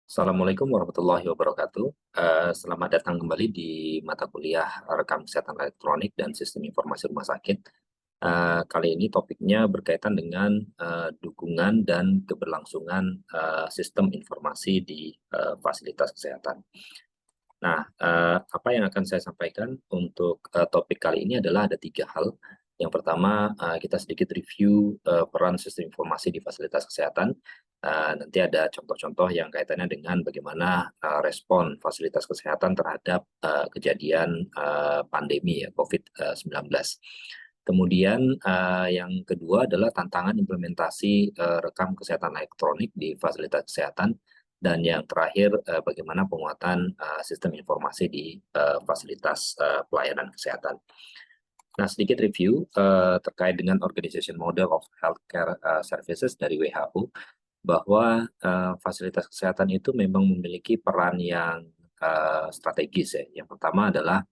Assalamualaikum warahmatullahi wabarakatuh. Selamat datang kembali di mata kuliah Rekam Kesehatan Elektronik dan Sistem Informasi Rumah Sakit. Kali ini topiknya berkaitan dengan dukungan dan keberlangsungan sistem informasi di fasilitas kesehatan. Nah, apa yang akan saya sampaikan untuk topik kali ini adalah ada tiga hal. Yang pertama, kita sedikit review peran sistem informasi di fasilitas kesehatan. Nanti ada contoh-contoh yang kaitannya dengan bagaimana respon fasilitas kesehatan terhadap kejadian pandemi ya, COVID-19. Kemudian yang kedua adalah tantangan implementasi rekam kesehatan elektronik di fasilitas kesehatan. Dan yang terakhir, bagaimana penguatan sistem informasi di fasilitas pelayanan kesehatan. Nah, sedikit review terkait dengan Organization Model of Healthcare Services dari WHO, bahwa fasilitas kesehatan itu memang memiliki peran yang strategis ya. Yang pertama adalah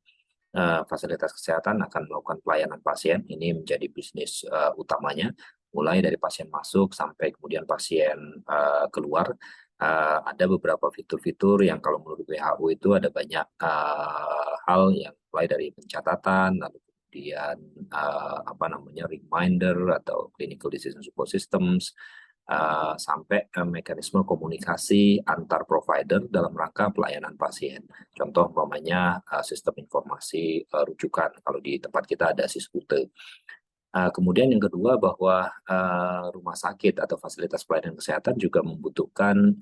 fasilitas kesehatan akan melakukan pelayanan pasien, ini menjadi bisnis utamanya, mulai dari pasien masuk sampai kemudian pasien keluar. Ada beberapa fitur-fitur yang kalau menurut WHO itu ada banyak hal yang mulai dari pencatatan, lalu kemudian apa namanya reminder atau clinical decision support systems, sampai mekanisme komunikasi antar provider dalam rangka pelayanan pasien. Contoh umpamanya sistem informasi rujukan, kalau di tempat kita ada Siskute. Kemudian yang kedua bahwa rumah sakit atau fasilitas pelayanan kesehatan juga membutuhkan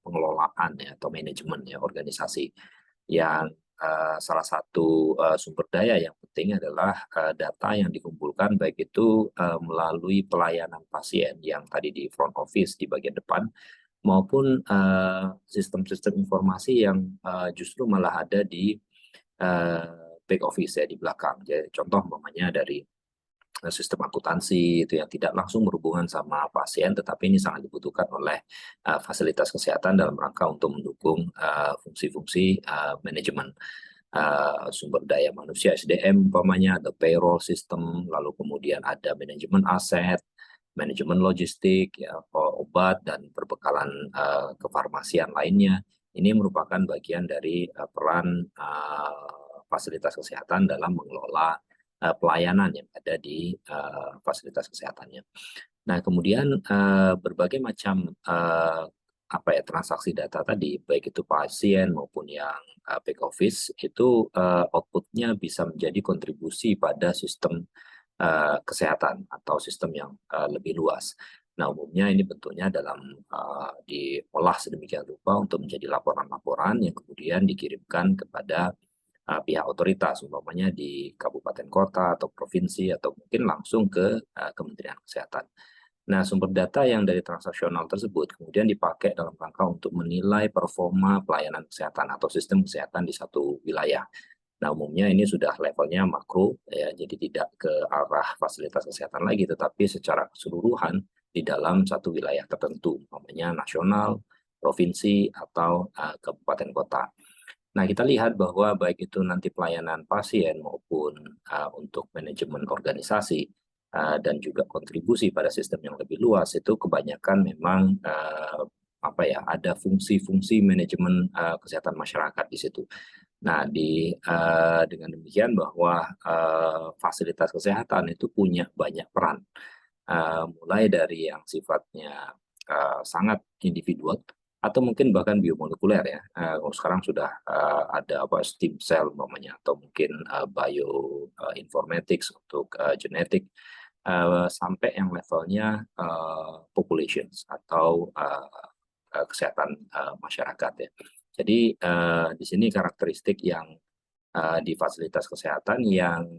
pengelolaan ya, atau manajemen ya organisasi yang salah satu sumber daya yang penting adalah data yang dikumpulkan baik itu melalui pelayanan pasien yang tadi di front office di bagian depan maupun sistem-sistem informasi yang justru malah ada di back office ya di belakang. Jadi contoh umpamanya dari sistem akuntansi itu yang tidak langsung berhubungan sama pasien, tetapi ini sangat dibutuhkan oleh fasilitas kesehatan dalam rangka untuk mendukung fungsi-fungsi manajemen sumber daya manusia SDM umpamanya, ada payroll system, lalu kemudian ada manajemen aset, manajemen logistik, ya, obat dan perbekalan kefarmasian lainnya. Ini merupakan bagian dari peran fasilitas kesehatan dalam mengelola pelayanan yang ada di fasilitas kesehatannya. Nah, kemudian berbagai macam apa ya transaksi data tadi, baik itu pasien maupun yang back office, itu outputnya bisa menjadi kontribusi pada sistem kesehatan atau sistem yang lebih luas. Nah, umumnya ini bentuknya dalam diolah sedemikian rupa untuk menjadi laporan-laporan yang kemudian dikirimkan kepada pihak otoritas, umpamanya di kabupaten kota atau provinsi atau mungkin langsung ke Kementerian Kesehatan. Nah, sumber data yang dari transaksional tersebut kemudian dipakai dalam rangka untuk menilai performa pelayanan kesehatan atau sistem kesehatan di satu wilayah. Nah, umumnya ini sudah levelnya makro, ya, jadi tidak ke arah fasilitas kesehatan lagi, tetapi secara keseluruhan di dalam satu wilayah tertentu, umpamanya nasional, provinsi, atau kabupaten kota. Nah, kita lihat bahwa baik itu nanti pelayanan pasien maupun untuk manajemen organisasi dan juga kontribusi pada sistem yang lebih luas itu kebanyakan memang apa ya ada fungsi-fungsi manajemen kesehatan masyarakat di situ. Nah, dengan demikian bahwa fasilitas kesehatan itu punya banyak peran, mulai dari yang sifatnya sangat individual atau mungkin bahkan biomolekuler ya. Sekarang sudah ada apa stem cell umpamanya atau mungkin bioinformatics untuk genetik sampai yang levelnya populations atau kesehatan masyarakat ya. Jadi di sini karakteristik yang di fasilitas kesehatan yang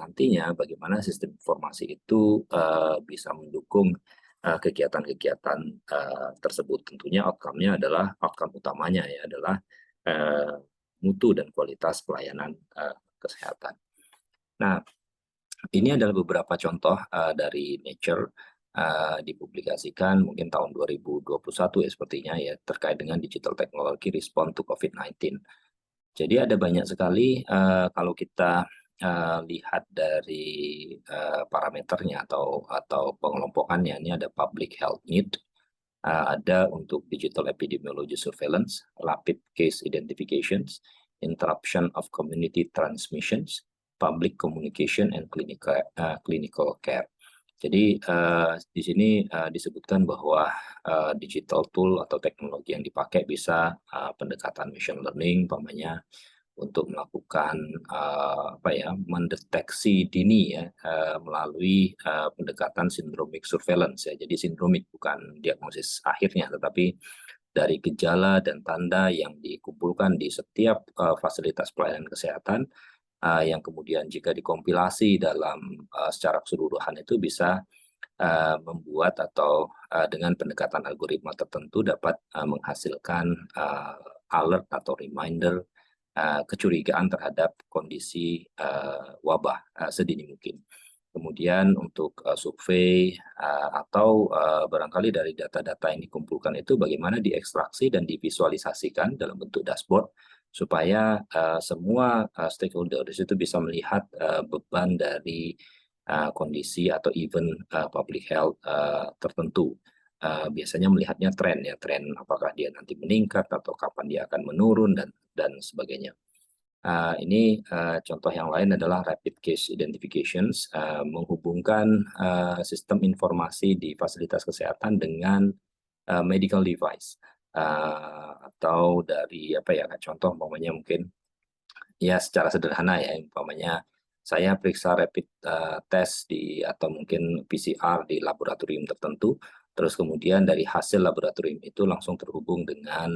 nantinya bagaimana sistem informasi itu bisa mendukung kegiatan-kegiatan tersebut. Tentunya outcome-nya adalah outcome utamanya ya adalah uh, mutu dan kualitas pelayanan kesehatan. Nah, ini adalah beberapa contoh dari Nature dipublikasikan mungkin tahun 2021 ya sepertinya ya terkait dengan digital technology response to COVID-19. Jadi ada banyak sekali kalau kita lihat dari parameternya atau pengelompokannya ini ada public health need, Ada untuk digital epidemiology surveillance, rapid case identifications, interruption of community transmissions, public communication, and clinical care. Jadi di sini disebutkan bahwa digital tool atau teknologi yang dipakai bisa pendekatan machine learning, umpamanya untuk melakukan mendeteksi dini ya melalui pendekatan syndromic surveillance ya. Jadi syndromic bukan diagnosis akhirnya, tetapi dari gejala dan tanda yang dikumpulkan di setiap fasilitas pelayanan kesehatan yang kemudian jika dikompilasi dalam secara keseluruhan itu bisa membuat atau dengan pendekatan algoritma tertentu dapat menghasilkan alert atau reminder kecurigaan terhadap kondisi wabah sedini mungkin. Kemudian untuk survei atau barangkali dari data-data yang dikumpulkan itu bagaimana diekstraksi dan divisualisasikan dalam bentuk dashboard supaya semua stakeholders itu bisa melihat beban dari kondisi atau event public health tertentu. Biasanya melihatnya tren apakah dia nanti meningkat atau kapan dia akan menurun dan sebagainya. Ini contoh yang lain adalah rapid case identifications, menghubungkan sistem informasi di fasilitas kesehatan dengan medical device atau dari contoh umpamanya mungkin ya secara sederhana ya umpamanya saya periksa rapid test atau mungkin PCR di laboratorium tertentu, terus kemudian dari hasil laboratorium itu langsung terhubung dengan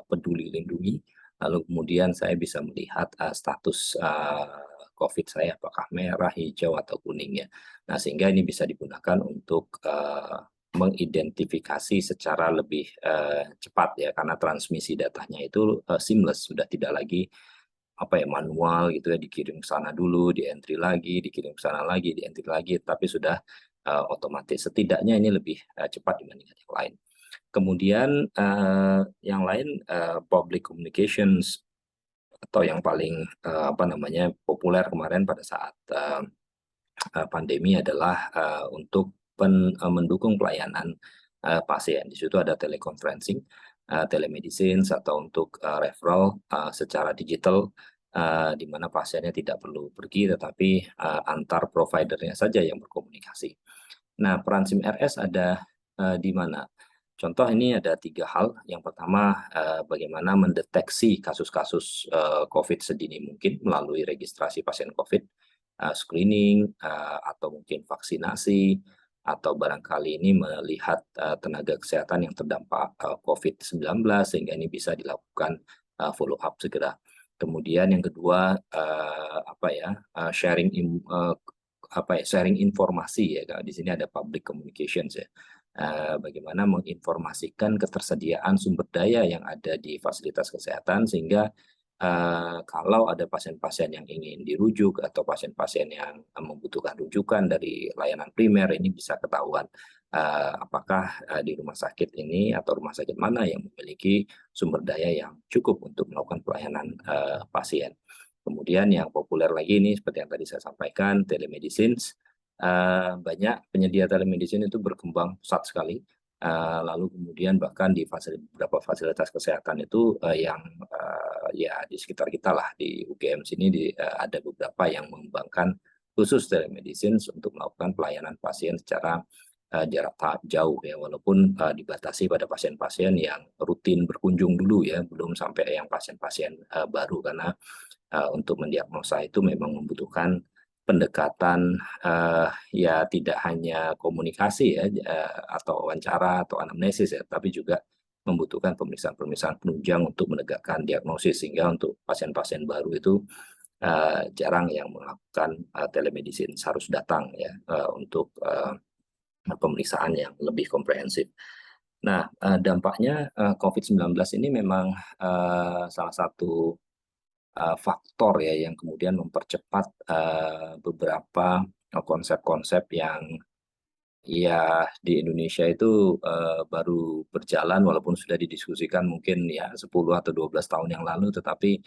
Peduli Lindungi, lalu kemudian saya bisa melihat status COVID saya apakah merah, hijau atau kuning ya. Nah sehingga ini bisa digunakan untuk mengidentifikasi secara lebih cepat ya, karena transmisi datanya itu seamless, sudah tidak lagi manual gitu ya, dikirim ke sana dulu, di entry lagi, dikirim ke sana lagi, di entry lagi, tapi sudah otomatis. Setidaknya ini lebih cepat dibandingkan yang lain. Kemudian yang lain public communications atau yang paling populer kemarin pada saat pandemi adalah untuk mendukung pelayanan pasien. Di situ ada teleconferencing, telemedicine atau untuk referral secara digital di mana pasiennya tidak perlu pergi tetapi antar providernya saja yang berkomunikasi. Nah, peran SIM RS ada di mana? Contoh ini ada 3 hal. Yang pertama, bagaimana mendeteksi kasus-kasus COVID sedini mungkin melalui registrasi pasien COVID, screening, atau mungkin vaksinasi, atau barangkali ini melihat tenaga kesehatan yang terdampak COVID-19 sehingga ini bisa dilakukan follow up segera. Kemudian yang kedua sharing informasi ya. Di sini ada public communications ya. Bagaimana menginformasikan ketersediaan sumber daya yang ada di fasilitas kesehatan sehingga kalau ada pasien-pasien yang ingin dirujuk atau pasien-pasien yang membutuhkan rujukan dari layanan primer ini bisa ketahuan apakah di rumah sakit ini atau rumah sakit mana yang memiliki sumber daya yang cukup untuk melakukan pelayanan pasien. Kemudian yang populer lagi ini seperti yang tadi saya sampaikan, telemedicine. Banyak penyedia telemedicine itu berkembang pesat sekali. Lalu kemudian bahkan di beberapa fasilitas kesehatan itu yang ya di sekitar kita lah di UGM sini ada beberapa yang mengembangkan khusus telemedicine untuk melakukan pelayanan pasien secara jarak jauh ya, walaupun dibatasi pada pasien-pasien yang rutin berkunjung dulu ya, belum sampai yang pasien-pasien baru karena untuk mendiagnosa itu memang membutuhkan pendekatan ya tidak hanya komunikasi ya atau wawancara atau anamnesis ya, tapi juga membutuhkan pemeriksaan penunjang untuk menegakkan diagnosis sehingga untuk pasien-pasien baru itu jarang yang melakukan telemedicine, harus datang ya untuk pemeriksaan yang lebih komprehensif. Nah, dampaknya COVID-19 ini memang salah satu faktor ya yang kemudian mempercepat beberapa konsep-konsep yang ya di Indonesia itu baru berjalan walaupun sudah didiskusikan mungkin ya 10 atau 12 tahun yang lalu, tetapi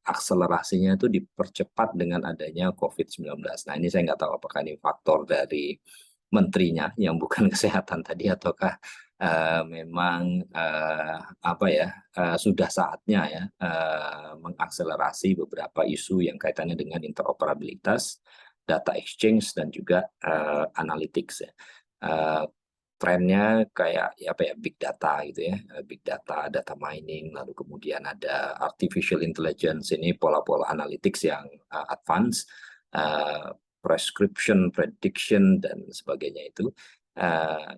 akselerasinya itu dipercepat dengan adanya COVID-19. Nah ini saya nggak tahu apakah ini faktor dari menterinya yang bukan kesehatan tadi, ataukah memang apa ya, sudah saatnya ya mengakselerasi beberapa isu yang kaitannya dengan interoperabilitas, data exchange, dan juga analytics ya. Eh, Trennya kayak ya apa ya, big data gitu ya, big data, data mining, lalu kemudian ada artificial intelligence, ini pola-pola analytics yang advance, prescription, prediction, dan sebagainya itu.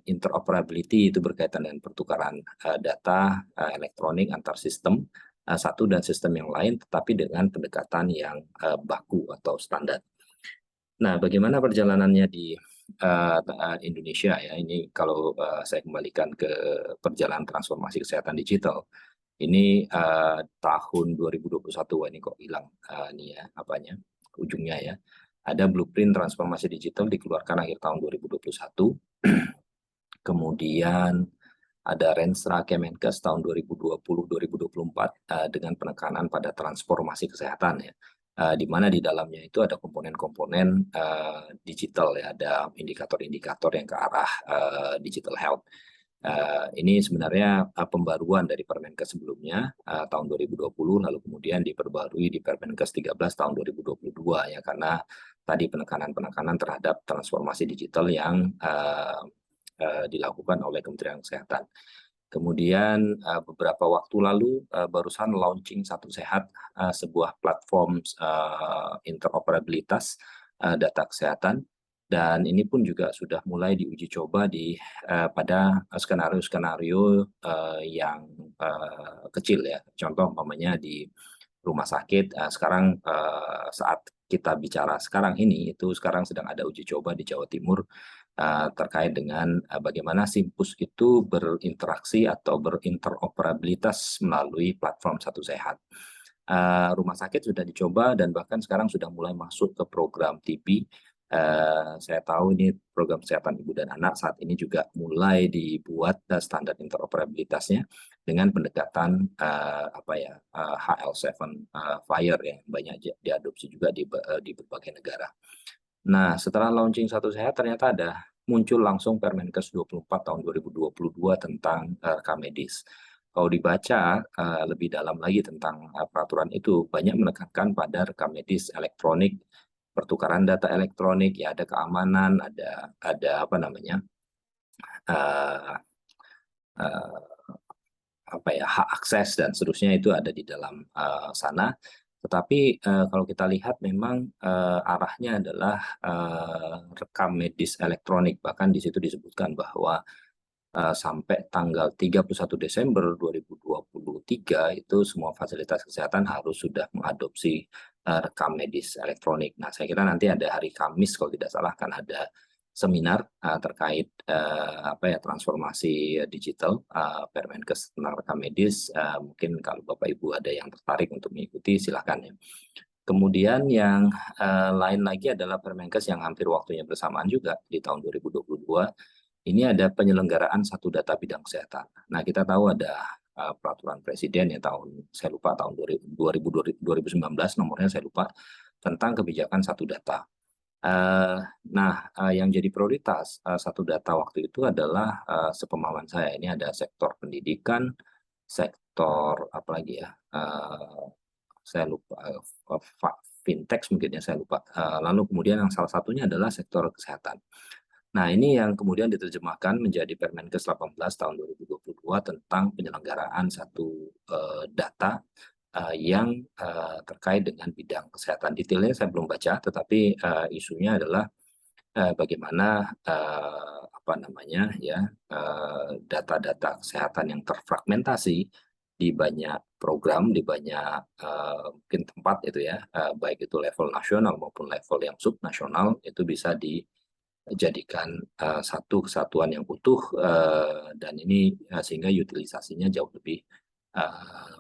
Interoperability itu berkaitan dengan pertukaran data elektronik antar sistem satu dan sistem yang lain, tetapi dengan pendekatan yang baku atau standar. Nah, bagaimana perjalanannya di Indonesia ya? Ini kalau saya kembalikan ke perjalanan transformasi kesehatan digital. Ini tahun 2021, wah ini kok hilang ini ya apanya ujungnya ya. Ada blueprint transformasi digital dikeluarkan akhir tahun 2021. Kemudian ada Renstra Kemenkes tahun 2020-2024 dengan penekanan pada transformasi kesehatan ya. Di mana di dalamnya itu ada komponen-komponen digital ya, ada indikator-indikator yang ke arah digital health. Ini sebenarnya pembaruan dari Permenkes sebelumnya tahun 2020, lalu kemudian diperbarui di Permenkes 13 tahun 2022 ya, karena tadi penekanan-penekanan terhadap transformasi digital yang dilakukan oleh Kementerian Kesehatan. Kemudian beberapa waktu lalu barusan launching Satu Sehat, sebuah platform interoperabilitas data kesehatan, dan ini pun juga sudah mulai diuji coba pada skenario-skenario yang kecil ya. Contoh umpamanya di rumah sakit, sekarang saat kita bicara sekarang ini, itu sekarang sedang ada uji coba di Jawa Timur terkait dengan bagaimana Simpus itu berinteraksi atau berinteroperabilitas melalui platform Satu Sehat. Rumah sakit sudah dicoba dan bahkan sekarang sudah mulai masuk ke program TB. Saya tahu ini program kesehatan ibu dan anak saat ini juga mulai dibuat standar interoperabilitasnya dengan pendekatan apa ya, HL7 Fire ya, banyak diadopsi juga di berbagai negara. Nah, setelah launching Satu Sehat ternyata muncul langsung Permenkes 24 tahun 2022 tentang rekam medis. Kalau dibaca lebih dalam lagi tentang peraturan itu, banyak menekankan pada rekam medis elektronik, pertukaran data elektronik, ya ada keamanan, ada apa namanya, uh, uh, apa ya, hak akses dan seterusnya itu ada di dalam sana. Tetapi kalau kita lihat memang arahnya adalah rekam medis elektronik. Bahkan di situ disebutkan bahwa sampai tanggal 31 Desember 2023 itu semua fasilitas kesehatan harus sudah mengadopsi rekam medis elektronik. Nah, saya kira nanti ada hari Kamis kalau tidak salah kan ada seminar terkait apa ya, transformasi digital Permenkes tentang rekam medis. Mungkin kalau Bapak Ibu ada yang tertarik untuk mengikuti, silakan ya. Kemudian yang lain lagi adalah Permenkes yang hampir waktunya bersamaan juga di tahun 2022. Ini ada penyelenggaraan satu data bidang kesehatan. Nah, kita tahu ada peraturan presiden ya saya lupa tahun 2019 nomornya saya lupa, tentang kebijakan satu data. Nah, yang jadi prioritas satu data waktu itu adalah sepemahaman saya ini ada sektor pendidikan, sektor apa lagi ya, saya lupa, fintech mungkin ya saya lupa. Lalu kemudian yang salah satunya adalah sektor kesehatan. Nah, ini yang kemudian diterjemahkan menjadi Permenkes 18 tahun 2022 tentang penyelenggaraan satu data yang terkait dengan bidang kesehatan. Detailnya saya belum baca, tetapi isunya adalah bagaimana apa namanya ya, data-data kesehatan yang terfragmentasi di banyak program, di banyak mungkin tempat itu ya, baik itu level nasional maupun level yang subnasional, itu bisa dijadikan satu kesatuan yang utuh, dan ini sehingga utilisasinya jauh lebih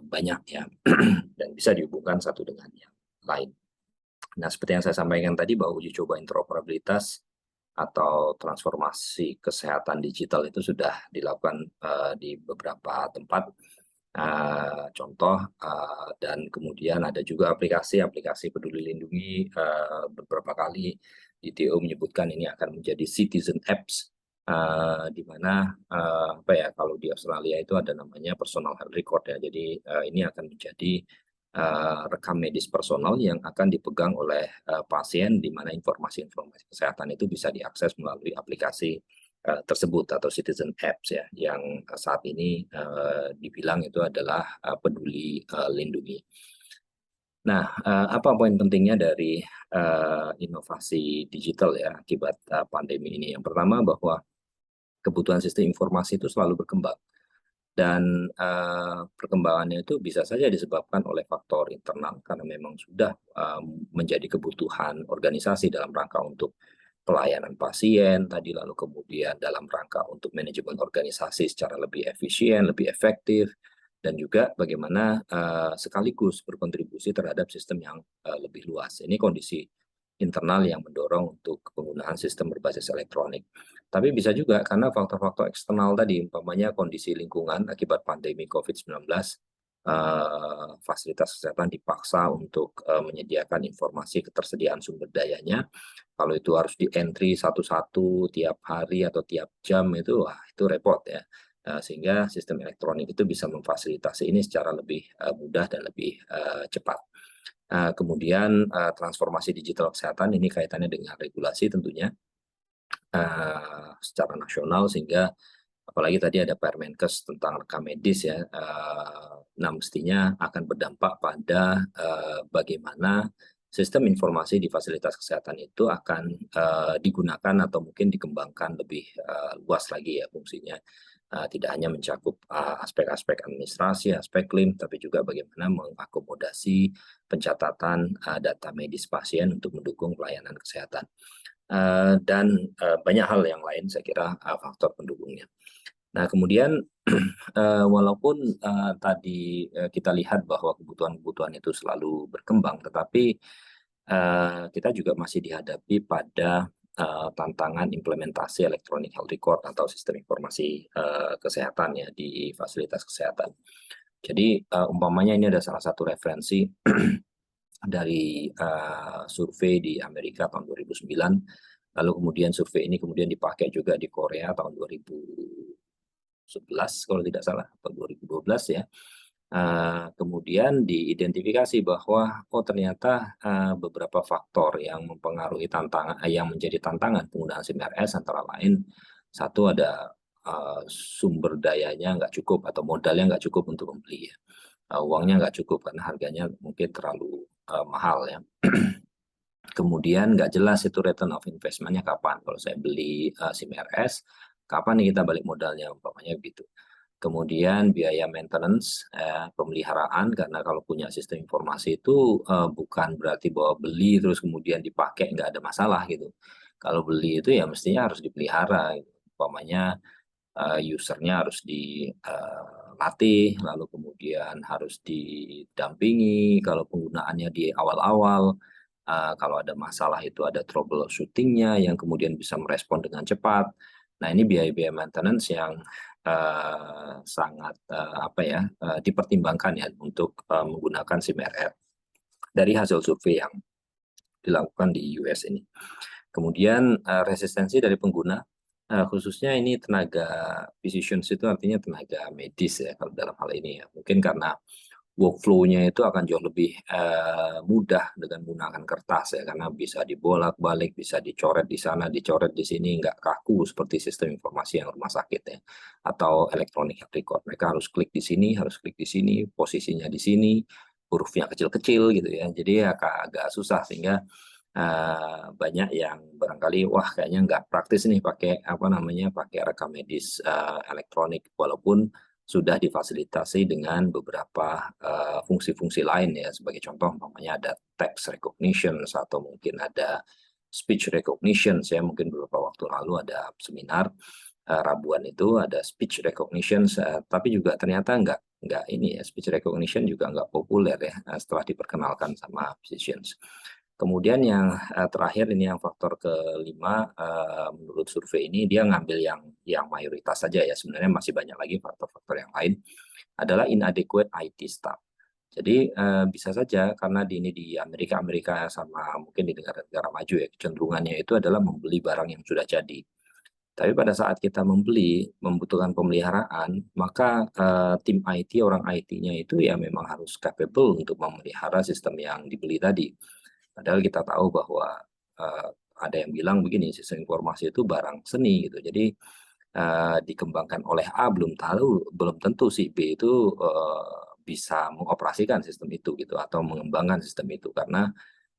banyak ya dan bisa dihubungkan satu dengan yang lain. Nah, seperti yang saya sampaikan tadi bahwa uji coba interoperabilitas atau transformasi kesehatan digital itu sudah dilakukan di beberapa tempat. Contoh dan kemudian ada juga aplikasi Peduli Lindungi beberapa kali DTO menyebutkan ini akan menjadi citizen apps, di mana apa ya, kalau di Australia itu ada namanya personal health record ya. Jadi ini akan menjadi rekam medis personal yang akan dipegang oleh pasien, di mana informasi-informasi kesehatan itu bisa diakses melalui aplikasi tersebut atau citizen apps ya, yang saat ini dibilang itu adalah Peduli Lindungi. Nah, apa poin pentingnya dari inovasi digital ya akibat pandemi ini? Yang pertama bahwa kebutuhan sistem informasi itu selalu berkembang, dan perkembangannya itu bisa saja disebabkan oleh faktor internal karena memang sudah menjadi kebutuhan organisasi dalam rangka untuk pelayanan pasien tadi, lalu kemudian dalam rangka untuk manajemen organisasi secara lebih efisien, lebih efektif, dan juga bagaimana sekaligus berkontribusi terhadap sistem yang lebih luas. Ini kondisi internal yang mendorong untuk penggunaan sistem berbasis elektronik. Tapi bisa juga karena faktor-faktor eksternal tadi, umpamanya kondisi lingkungan akibat pandemi COVID-19, fasilitas kesehatan dipaksa untuk menyediakan informasi ketersediaan sumber dayanya. Kalau itu harus di-entry satu-satu tiap hari atau tiap jam, itu wah, itu repot ya. Sehingga sistem elektronik itu bisa memfasilitasi ini secara lebih mudah dan lebih cepat. Kemudian transformasi digital kesehatan ini kaitannya dengan regulasi tentunya secara nasional, sehingga apalagi tadi ada Permenkes tentang rekam medis ya, nah mestinya akan berdampak pada bagaimana sistem informasi di fasilitas kesehatan itu akan digunakan atau mungkin dikembangkan lebih luas lagi ya fungsinya. Tidak hanya mencakup aspek-aspek administrasi, aspek klaim, tapi juga bagaimana mengakomodasi pencatatan data medis pasien untuk mendukung pelayanan kesehatan. Dan banyak hal yang lain saya kira faktor pendukungnya. Nah, kemudian walaupun tadi kita lihat bahwa kebutuhan-kebutuhan itu selalu berkembang, tetapi kita juga masih dihadapi pada tantangan implementasi electronic health record atau sistem informasi kesehatan ya di fasilitas kesehatan. Jadi umpamanya ini ada salah satu referensi dari survei di Amerika tahun 2009, lalu kemudian survei ini kemudian dipakai juga di Korea tahun 2011 kalau tidak salah, atau 2012 ya. Kemudian diidentifikasi bahwa ternyata beberapa faktor yang mempengaruhi yang menjadi tantangan penggunaan SIM-RS antara lain, satu ada sumber dayanya nggak cukup atau modalnya nggak cukup untuk membeli ya. Uangnya nggak cukup karena harganya mungkin terlalu mahal ya. Kemudian nggak jelas itu return of investment-nya kapan. Kalau saya beli SIM-RS, kapan nih kita balik modalnya, umpamanya begitu. Kemudian biaya maintenance, pemeliharaan, karena kalau punya sistem informasi itu bukan berarti bahwa beli terus kemudian dipakai nggak ada masalah gitu. Kalau beli itu ya mestinya harus dipelihara, gitu. Umpamanya usernya harus dilatih, lalu kemudian harus didampingi kalau penggunaannya di awal-awal. Kalau ada masalah itu ada troubleshooting-nya yang kemudian bisa merespon dengan cepat. Nah, ini biaya-biaya maintenance yang sangat apa ya, dipertimbangkan ya untuk menggunakan SIM-RR dari hasil survei yang dilakukan di US ini. Kemudian resistensi dari pengguna, khususnya ini tenaga physicians, itu artinya tenaga medis ya kalau dalam hal ini ya. Mungkin karena workflow-nya itu akan jauh lebih mudah dengan menggunakan kertas ya, karena bisa dibolak-balik, bisa dicoret di sana, dicoret di sini, nggak kaku seperti sistem informasi yang rumah sakit ya, atau electronic health record. Mereka harus klik di sini, harus klik di sini, posisinya di sini, hurufnya kecil-kecil gitu ya, jadi agak susah, sehingga banyak yang barangkali wah kayaknya nggak praktis nih pakai apa namanya, pakai rekam medis elektronik, walaupun sudah difasilitasi dengan beberapa fungsi-fungsi lain ya. Sebagai contoh umpamanya ada text recognition atau mungkin ada speech recognition. Saya mungkin beberapa waktu lalu ada seminar Rabuan itu ada speech recognition, tapi juga ternyata nggak ini ya, speech recognition juga nggak populer ya setelah diperkenalkan sama physicians. Kemudian yang terakhir ini yang faktor kelima, menurut survei ini dia ngambil yang mayoritas saja ya, sebenarnya masih banyak lagi faktor-faktor yang lain, adalah inadequate IT staff. Jadi bisa saja karena ini di Amerika sama mungkin di negara-negara maju ya, kecenderungannya itu adalah membeli barang yang sudah jadi. Tapi pada saat kita membeli, membutuhkan pemeliharaan, maka tim IT, orang IT-nya itu ya memang harus capable untuk memelihara sistem yang dibeli tadi. Padahal kita tahu bahwa eh, ada yang bilang begini, sistem informasi itu barang seni gitu. Jadi dikembangkan oleh A belum tentu si B itu bisa mengoperasikan sistem itu gitu atau mengembangkan sistem itu karena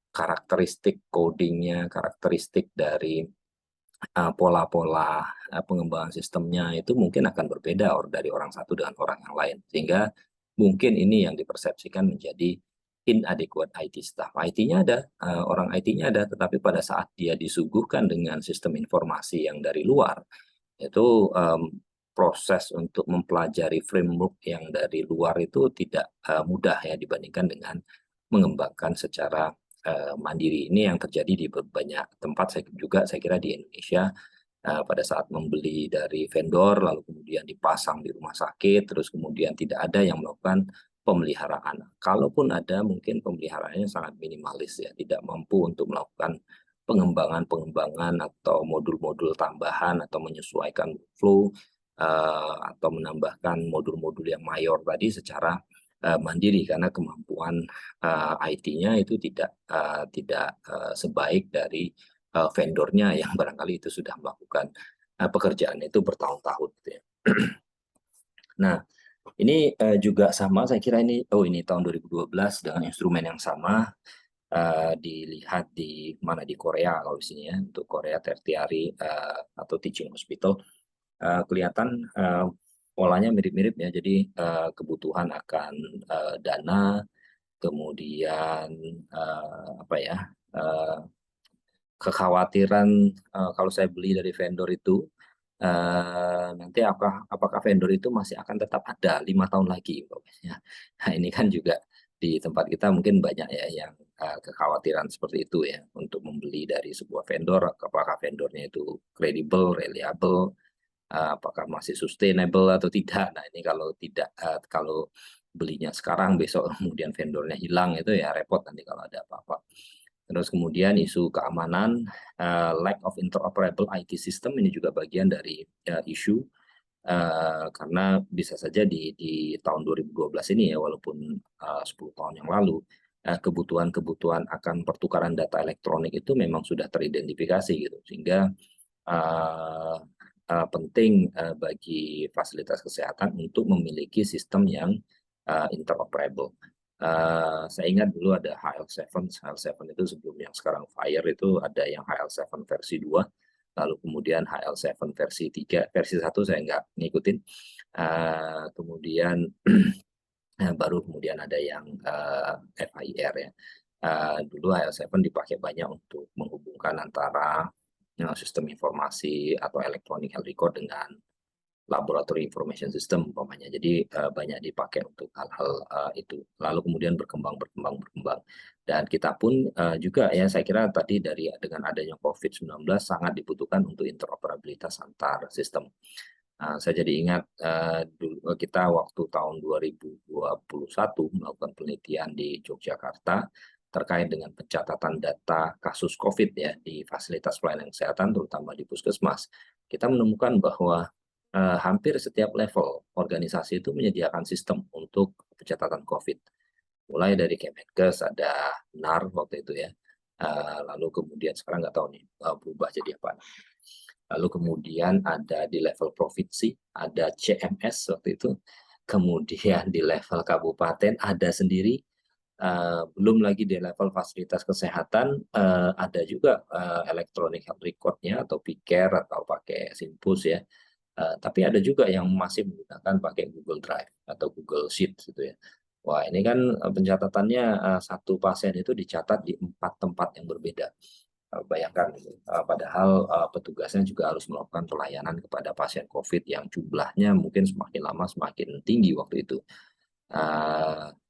karakteristik codingnya, karakteristik dari pola-pola pengembangan sistemnya itu mungkin akan berbeda dari orang satu dengan orang yang lain. Sehingga mungkin ini yang dipersepsikan menjadi inadequate IT staff. IT-nya ada, orang IT-nya ada, tetapi pada saat dia disuguhkan dengan sistem informasi yang dari luar, itu proses untuk mempelajari framework yang dari luar itu tidak mudah ya dibandingkan dengan mengembangkan secara mandiri. Ini yang terjadi di banyak tempat saya kira di Indonesia pada saat membeli dari vendor lalu kemudian dipasang di rumah sakit terus kemudian tidak ada yang melakukan pemeliharaan. Kalaupun ada mungkin pemeliharaannya sangat minimalis ya, tidak mampu untuk melakukan pengembangan-pengembangan atau modul-modul tambahan atau menyesuaikan flow atau menambahkan modul-modul yang mayor tadi secara mandiri karena kemampuan IT-nya itu tidak sebaik dari vendornya yang barangkali itu sudah melakukan pekerjaan itu bertahun-tahun gitu ya. Nah, ini juga sama saya kira ini tahun 2012 dengan instrumen yang sama dilihat di mana di Korea kalau di sini ya untuk Korea Tertiary atau Teaching Hospital kelihatan polanya mirip-mirip ya. Jadi kebutuhan akan dana, kemudian apa ya kekhawatiran kalau saya beli dari vendor itu nanti apakah vendor itu masih akan tetap ada 5 tahun lagi. Nah ini kan juga di tempat kita mungkin banyak ya yang kekhawatiran seperti itu ya untuk membeli dari sebuah vendor, apakah vendornya itu kredibel, reliable, apakah masih sustainable atau tidak. Nah ini kalau tidak, kalau belinya sekarang besok kemudian vendornya hilang itu ya repot nanti kalau ada apa-apa. Terus kemudian isu keamanan, lack of interoperable IT system ini juga bagian dari isu karena bisa saja di tahun 2012 ini ya walaupun 10 tahun yang lalu kebutuhan-kebutuhan akan pertukaran data elektronik itu memang sudah teridentifikasi gitu sehingga uh, penting bagi fasilitas kesehatan untuk memiliki sistem yang interoperable. Saya ingat dulu ada HL7 itu sebelum yang sekarang Fire itu ada yang HL7 versi 2, lalu kemudian HL7 versi 3, versi 1 saya nggak ngikutin. Kemudian baru kemudian ada yang FHIR ya. Dulu HL7 dipakai banyak untuk menghubungkan antara sistem informasi atau electronic health record dengan laboratory information system umpamanya. Jadi banyak dipakai untuk hal-hal itu. Lalu kemudian berkembang. Dan kita pun juga ya saya kira tadi dengan adanya COVID-19 sangat dibutuhkan untuk interoperabilitas antar sistem. Saya jadi ingat dulu kita waktu tahun 2021 melakukan penelitian di Yogyakarta terkait dengan pencatatan data kasus COVID ya di fasilitas pelayanan kesehatan terutama di puskesmas. Kita menemukan bahwa hampir setiap level organisasi itu menyediakan sistem untuk pencatatan COVID. Mulai dari Kemenkes ada NAR waktu itu ya. Lalu kemudian sekarang nggak tahu nih berubah jadi apa. Lalu kemudian ada di level provinsi, ada CMS waktu itu. Kemudian di level kabupaten ada sendiri. Belum lagi di level fasilitas kesehatan ada juga electronic health record-nya atau PCare atau pakai Simpus ya. Tapi ada juga yang masih menggunakan pakai Google Drive atau Google Sheet gitu ya. Wah ini kan pencatatannya satu pasien itu dicatat di 4 tempat yang berbeda. Bayangkan, padahal petugasnya juga harus melakukan pelayanan kepada pasien COVID yang jumlahnya mungkin semakin lama semakin tinggi waktu itu.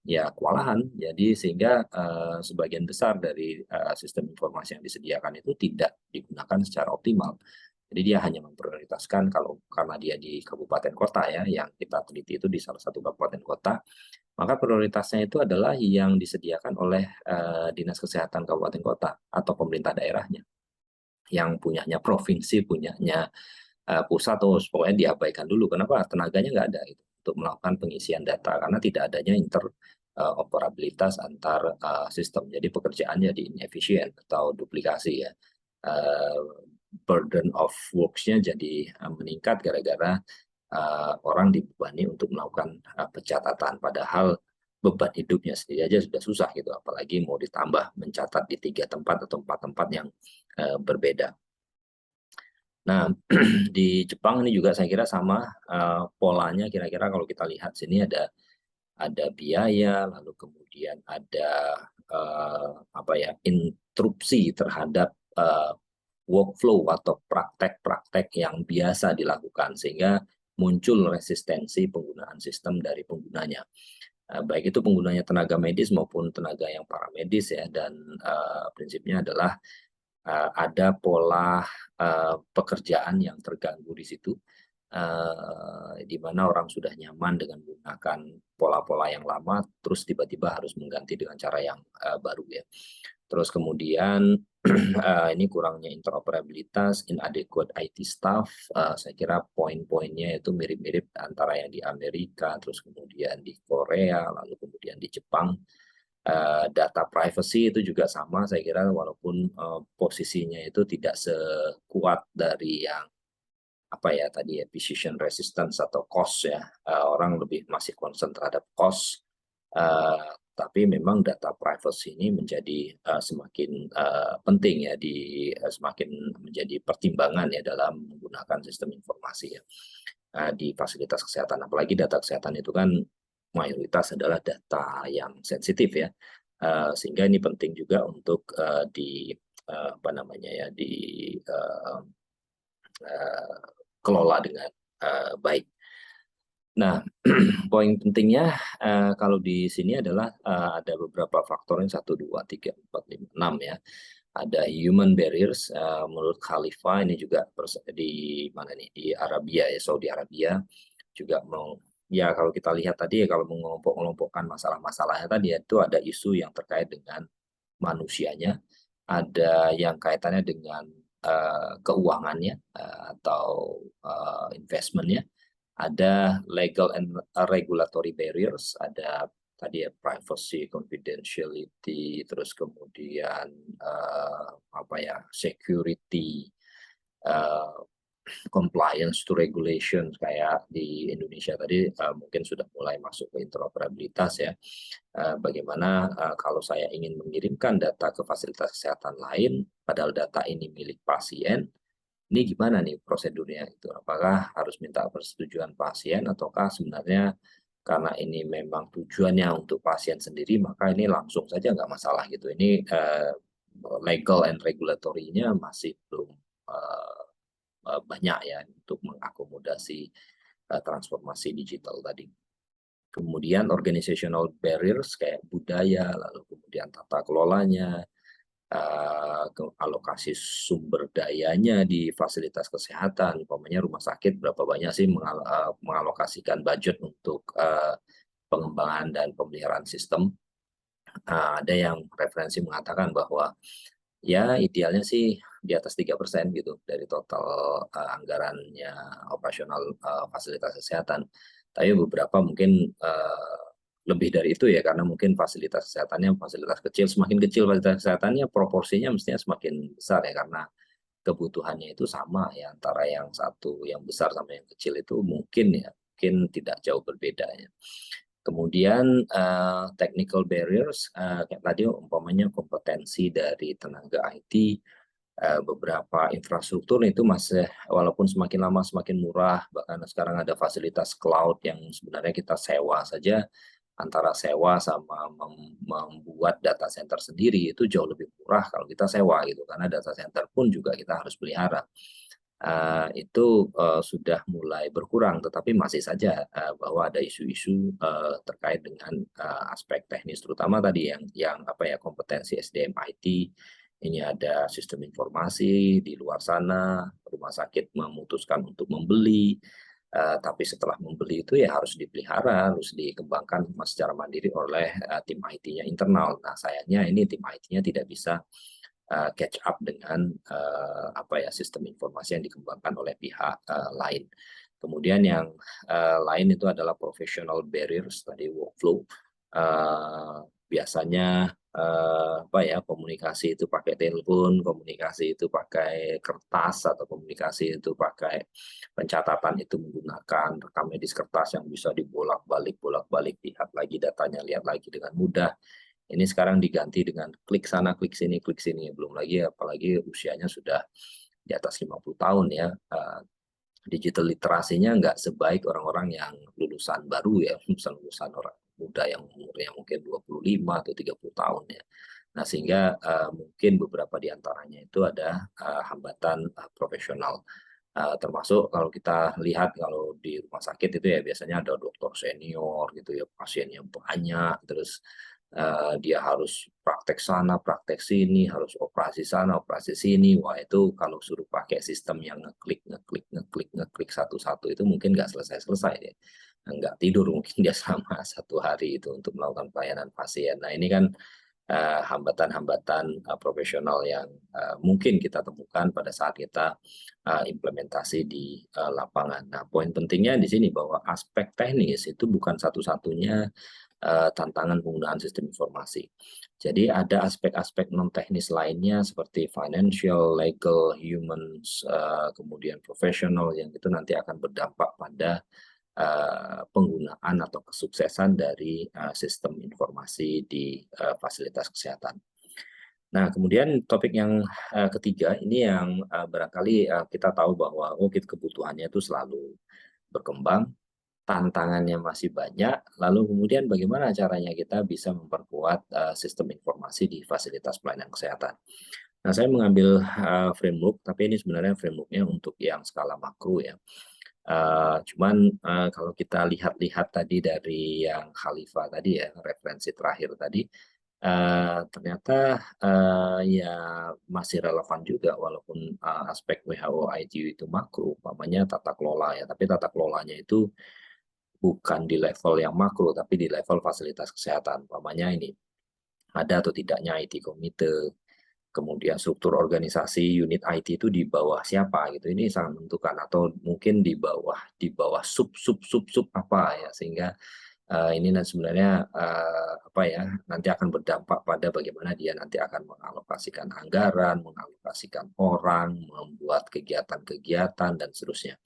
Ya kewalahan, jadi sehingga sebagian besar dari sistem informasi yang disediakan itu tidak digunakan secara optimal. Jadi dia hanya memprioritaskan kalau karena dia di kabupaten kota ya, yang kita teliti itu di salah satu kabupaten kota, maka prioritasnya itu adalah yang disediakan oleh Dinas Kesehatan Kabupaten Kota atau pemerintah daerahnya. Yang punyanya provinsi, punyanya pusat, terus pokoknya diabaikan dulu. Kenapa? Tenaganya nggak ada gitu, untuk melakukan pengisian data, karena tidak adanya interoperabilitas antar sistem. Jadi pekerjaan jadi inefisien atau duplikasi ya. Burden of works-nya jadi meningkat gara-gara orang dibebani untuk melakukan pencatatan, padahal beban hidupnya sendiri aja sudah susah gitu, apalagi mau ditambah mencatat di 3 tempat atau 4 tempat yang berbeda. Nah, di Jepang ini juga saya kira sama polanya, kira-kira kalau kita lihat sini ada biaya, lalu kemudian ada apa ya, interupsi terhadap workflow atau praktek-praktek yang biasa dilakukan, sehingga muncul resistensi penggunaan sistem dari penggunanya. Baik itu penggunanya tenaga medis maupun tenaga yang paramedis ya, dan prinsipnya adalah ada pola pekerjaan yang terganggu di situ, di mana orang sudah nyaman dengan menggunakan pola-pola yang lama, terus tiba-tiba harus mengganti dengan cara yang baru ya. Terus kemudian ini kurangnya interoperabilitas, inadequate IT staff, saya kira poin-poinnya itu mirip-mirip antara yang di Amerika, terus kemudian di Korea, lalu kemudian di Jepang. Data privacy itu juga sama, saya kira, walaupun posisinya itu tidak sekuat dari yang apa ya tadi ya, decision resistance atau cost ya, orang lebih masih concern terhadap cost, tapi memang data privacy ini menjadi semakin penting ya, semakin menjadi pertimbangan ya dalam menggunakan sistem informasi ya di fasilitas kesehatan, apalagi data kesehatan itu kan mayoritas adalah data yang sensitif ya, sehingga ini penting juga untuk apa namanya ya, dikelola dengan baik. Nah, poin pentingnya kalau di sini adalah ada beberapa faktornya, 1, 2, 3, 4, 5, 6 ya. Ada human barriers, menurut Khalifa ini juga di mana nih, di Arabia ya, Saudi Arabia juga ya kalau kita lihat tadi ya, kalau mengelompok-kelompokkan masalah-masalahnya tadi itu ada isu yang terkait dengan manusianya, ada yang kaitannya dengan keuangannya atau investmentnya, ada legal and regulatory barriers, ada tadi ya privacy, confidentiality, terus kemudian apa ya, security, compliance to regulation, kayak di Indonesia tadi mungkin sudah mulai masuk ke interoperabilitas ya. Bagaimana kalau saya ingin mengirimkan data ke fasilitas kesehatan lain, padahal data ini milik pasien, ini gimana nih prosedurnya itu? Apakah harus minta persetujuan pasien, ataukah sebenarnya karena ini memang tujuannya untuk pasien sendiri, maka ini langsung saja nggak masalah gitu. Ini legal and regulatory-nya masih belum banyak ya untuk mengakomodasi transformasi digital tadi. Kemudian organizational barriers kayak budaya, lalu kemudian tata kelolanya, alokasi sumber dayanya di fasilitas kesehatan, umpamanya rumah sakit berapa banyak sih mengalokasikan budget untuk pengembangan dan pemeliharaan sistem. Ada yang referensi mengatakan bahwa ya idealnya sih di atas 3% gitu dari total anggarannya operasional fasilitas kesehatan. Tapi beberapa mungkin lebih dari itu ya, karena mungkin fasilitas kesehatannya fasilitas kecil, semakin kecil fasilitas kesehatannya proporsinya mestinya semakin besar ya, karena kebutuhannya itu sama ya, antara yang satu yang besar sama yang kecil itu mungkin ya, mungkin tidak jauh berbeda ya. Kemudian technical barriers, kayak tadi umpamanya kompetensi dari tenaga IT, beberapa infrastruktur itu masih, walaupun semakin lama semakin murah, bahkan sekarang ada fasilitas cloud yang sebenarnya kita sewa saja, antara sewa sama membuat data center sendiri itu jauh lebih murah kalau kita sewa gitu, karena data center pun juga kita harus pelihara. Itu sudah mulai berkurang, tetapi masih saja bahwa ada isu-isu terkait dengan aspek teknis, terutama tadi yang apa ya, kompetensi SDM IT. Ini ada sistem informasi di luar sana, rumah sakit memutuskan untuk membeli, Tapi setelah membeli itu ya harus dipelihara, harus dikembangkan secara mandiri oleh tim IT-nya internal. Nah, sayangnya ini tim IT-nya tidak bisa catch up dengan sistem informasi yang dikembangkan oleh pihak lain. Kemudian yang lain itu adalah professional barriers tadi workflow. Biasanya komunikasi itu pakai telepon, komunikasi itu pakai kertas, atau komunikasi itu pakai pencatatan itu menggunakan rekam medis kertas yang bisa dibolak-balik, lihat lagi datanya, lihat lagi dengan mudah. Ini sekarang diganti dengan klik sana, klik sini, klik sini. Belum lagi apalagi usianya sudah di atas 50 tahun ya. Digital literasinya nggak sebaik orang-orang yang lulusan baru ya, lulusan orang muda yang umurnya mungkin 25 atau 30 tahun ya. Nah, sehingga mungkin beberapa di antaranya itu ada hambatan profesional. Termasuk kalau kita lihat kalau di rumah sakit itu ya biasanya ada dokter senior gitu ya, pasiennya banyak, terus dia harus praktek sana, praktek sini, harus operasi sana, operasi sini. Wah, itu kalau suruh pakai sistem yang ngeklik satu-satu itu mungkin nggak selesai-selesai deh. Nggak tidur mungkin dia selama 1 hari itu untuk melakukan pelayanan pasien. Nah, ini kan hambatan-hambatan profesional yang mungkin kita temukan pada saat kita implementasi di lapangan. Nah, poin pentingnya di sini bahwa aspek teknis itu bukan satu-satunya tantangan penggunaan sistem informasi. Jadi ada aspek-aspek non-teknis lainnya seperti financial, legal, humans, kemudian profesional yang itu nanti akan berdampak pada penggunaan atau kesuksesan dari sistem informasi di fasilitas kesehatan. Nah, kemudian topik yang ketiga ini yang barangkali kita tahu bahwa kebutuhannya itu selalu berkembang, tantangannya masih banyak, lalu kemudian bagaimana caranya kita bisa memperkuat sistem informasi di fasilitas pelayanan kesehatan. Nah, saya mengambil framework, tapi ini sebenarnya frameworknya untuk yang skala makro ya. Kalau kita lihat-lihat tadi dari yang Khalifa tadi ya, referensi terakhir tadi, ternyata ya masih relevan juga walaupun aspek WHO ITU itu makro, umpamanya tata kelola ya, tapi tata kelolanya itu bukan di level yang makro, tapi di level fasilitas kesehatan. Umpamanya ini, ada atau tidaknya IT komite, kemudian struktur organisasi unit IT itu di bawah siapa gitu. Ini sangat menentukan, atau mungkin di bawah sub apa ya, sehingga ini sebenarnya nanti akan berdampak pada bagaimana dia nanti akan mengalokasikan anggaran, mengalokasikan orang, membuat kegiatan-kegiatan dan seterusnya.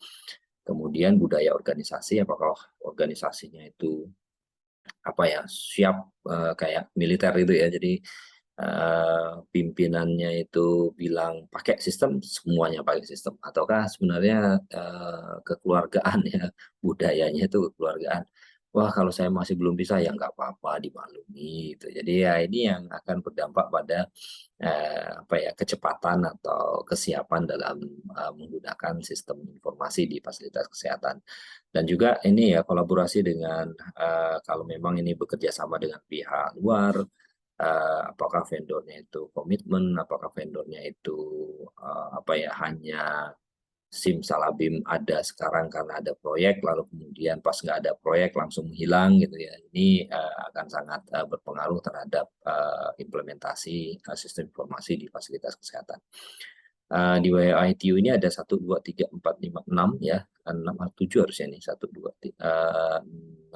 Kemudian budaya organisasi, apakah organisasinya itu siap kayak militer itu ya, jadi pimpinannya itu bilang pakai sistem, semuanya pakai sistem, ataukah sebenarnya kekeluargaan ya, budayanya itu kekeluargaan. Wah, kalau saya masih belum bisa ya nggak apa-apa, dimaklumi gitu. Jadi ya ini yang akan berdampak pada kecepatan atau kesiapan dalam menggunakan sistem informasi di fasilitas kesehatan. Dan juga ini ya kolaborasi dengan kalau memang ini bekerja sama dengan pihak luar, apakah vendornya itu komitmen, apakah vendornya itu hanya simsalabim ada sekarang karena ada proyek, lalu kemudian pas nggak ada proyek langsung hilang gitu ya. Ini akan sangat berpengaruh terhadap implementasi sistem informasi di fasilitas kesehatan. Di WITU ini ada 1, 2, 3, 4, 5, 6 ya, 6 atau 7 harusnya nih, 1, 2, 6.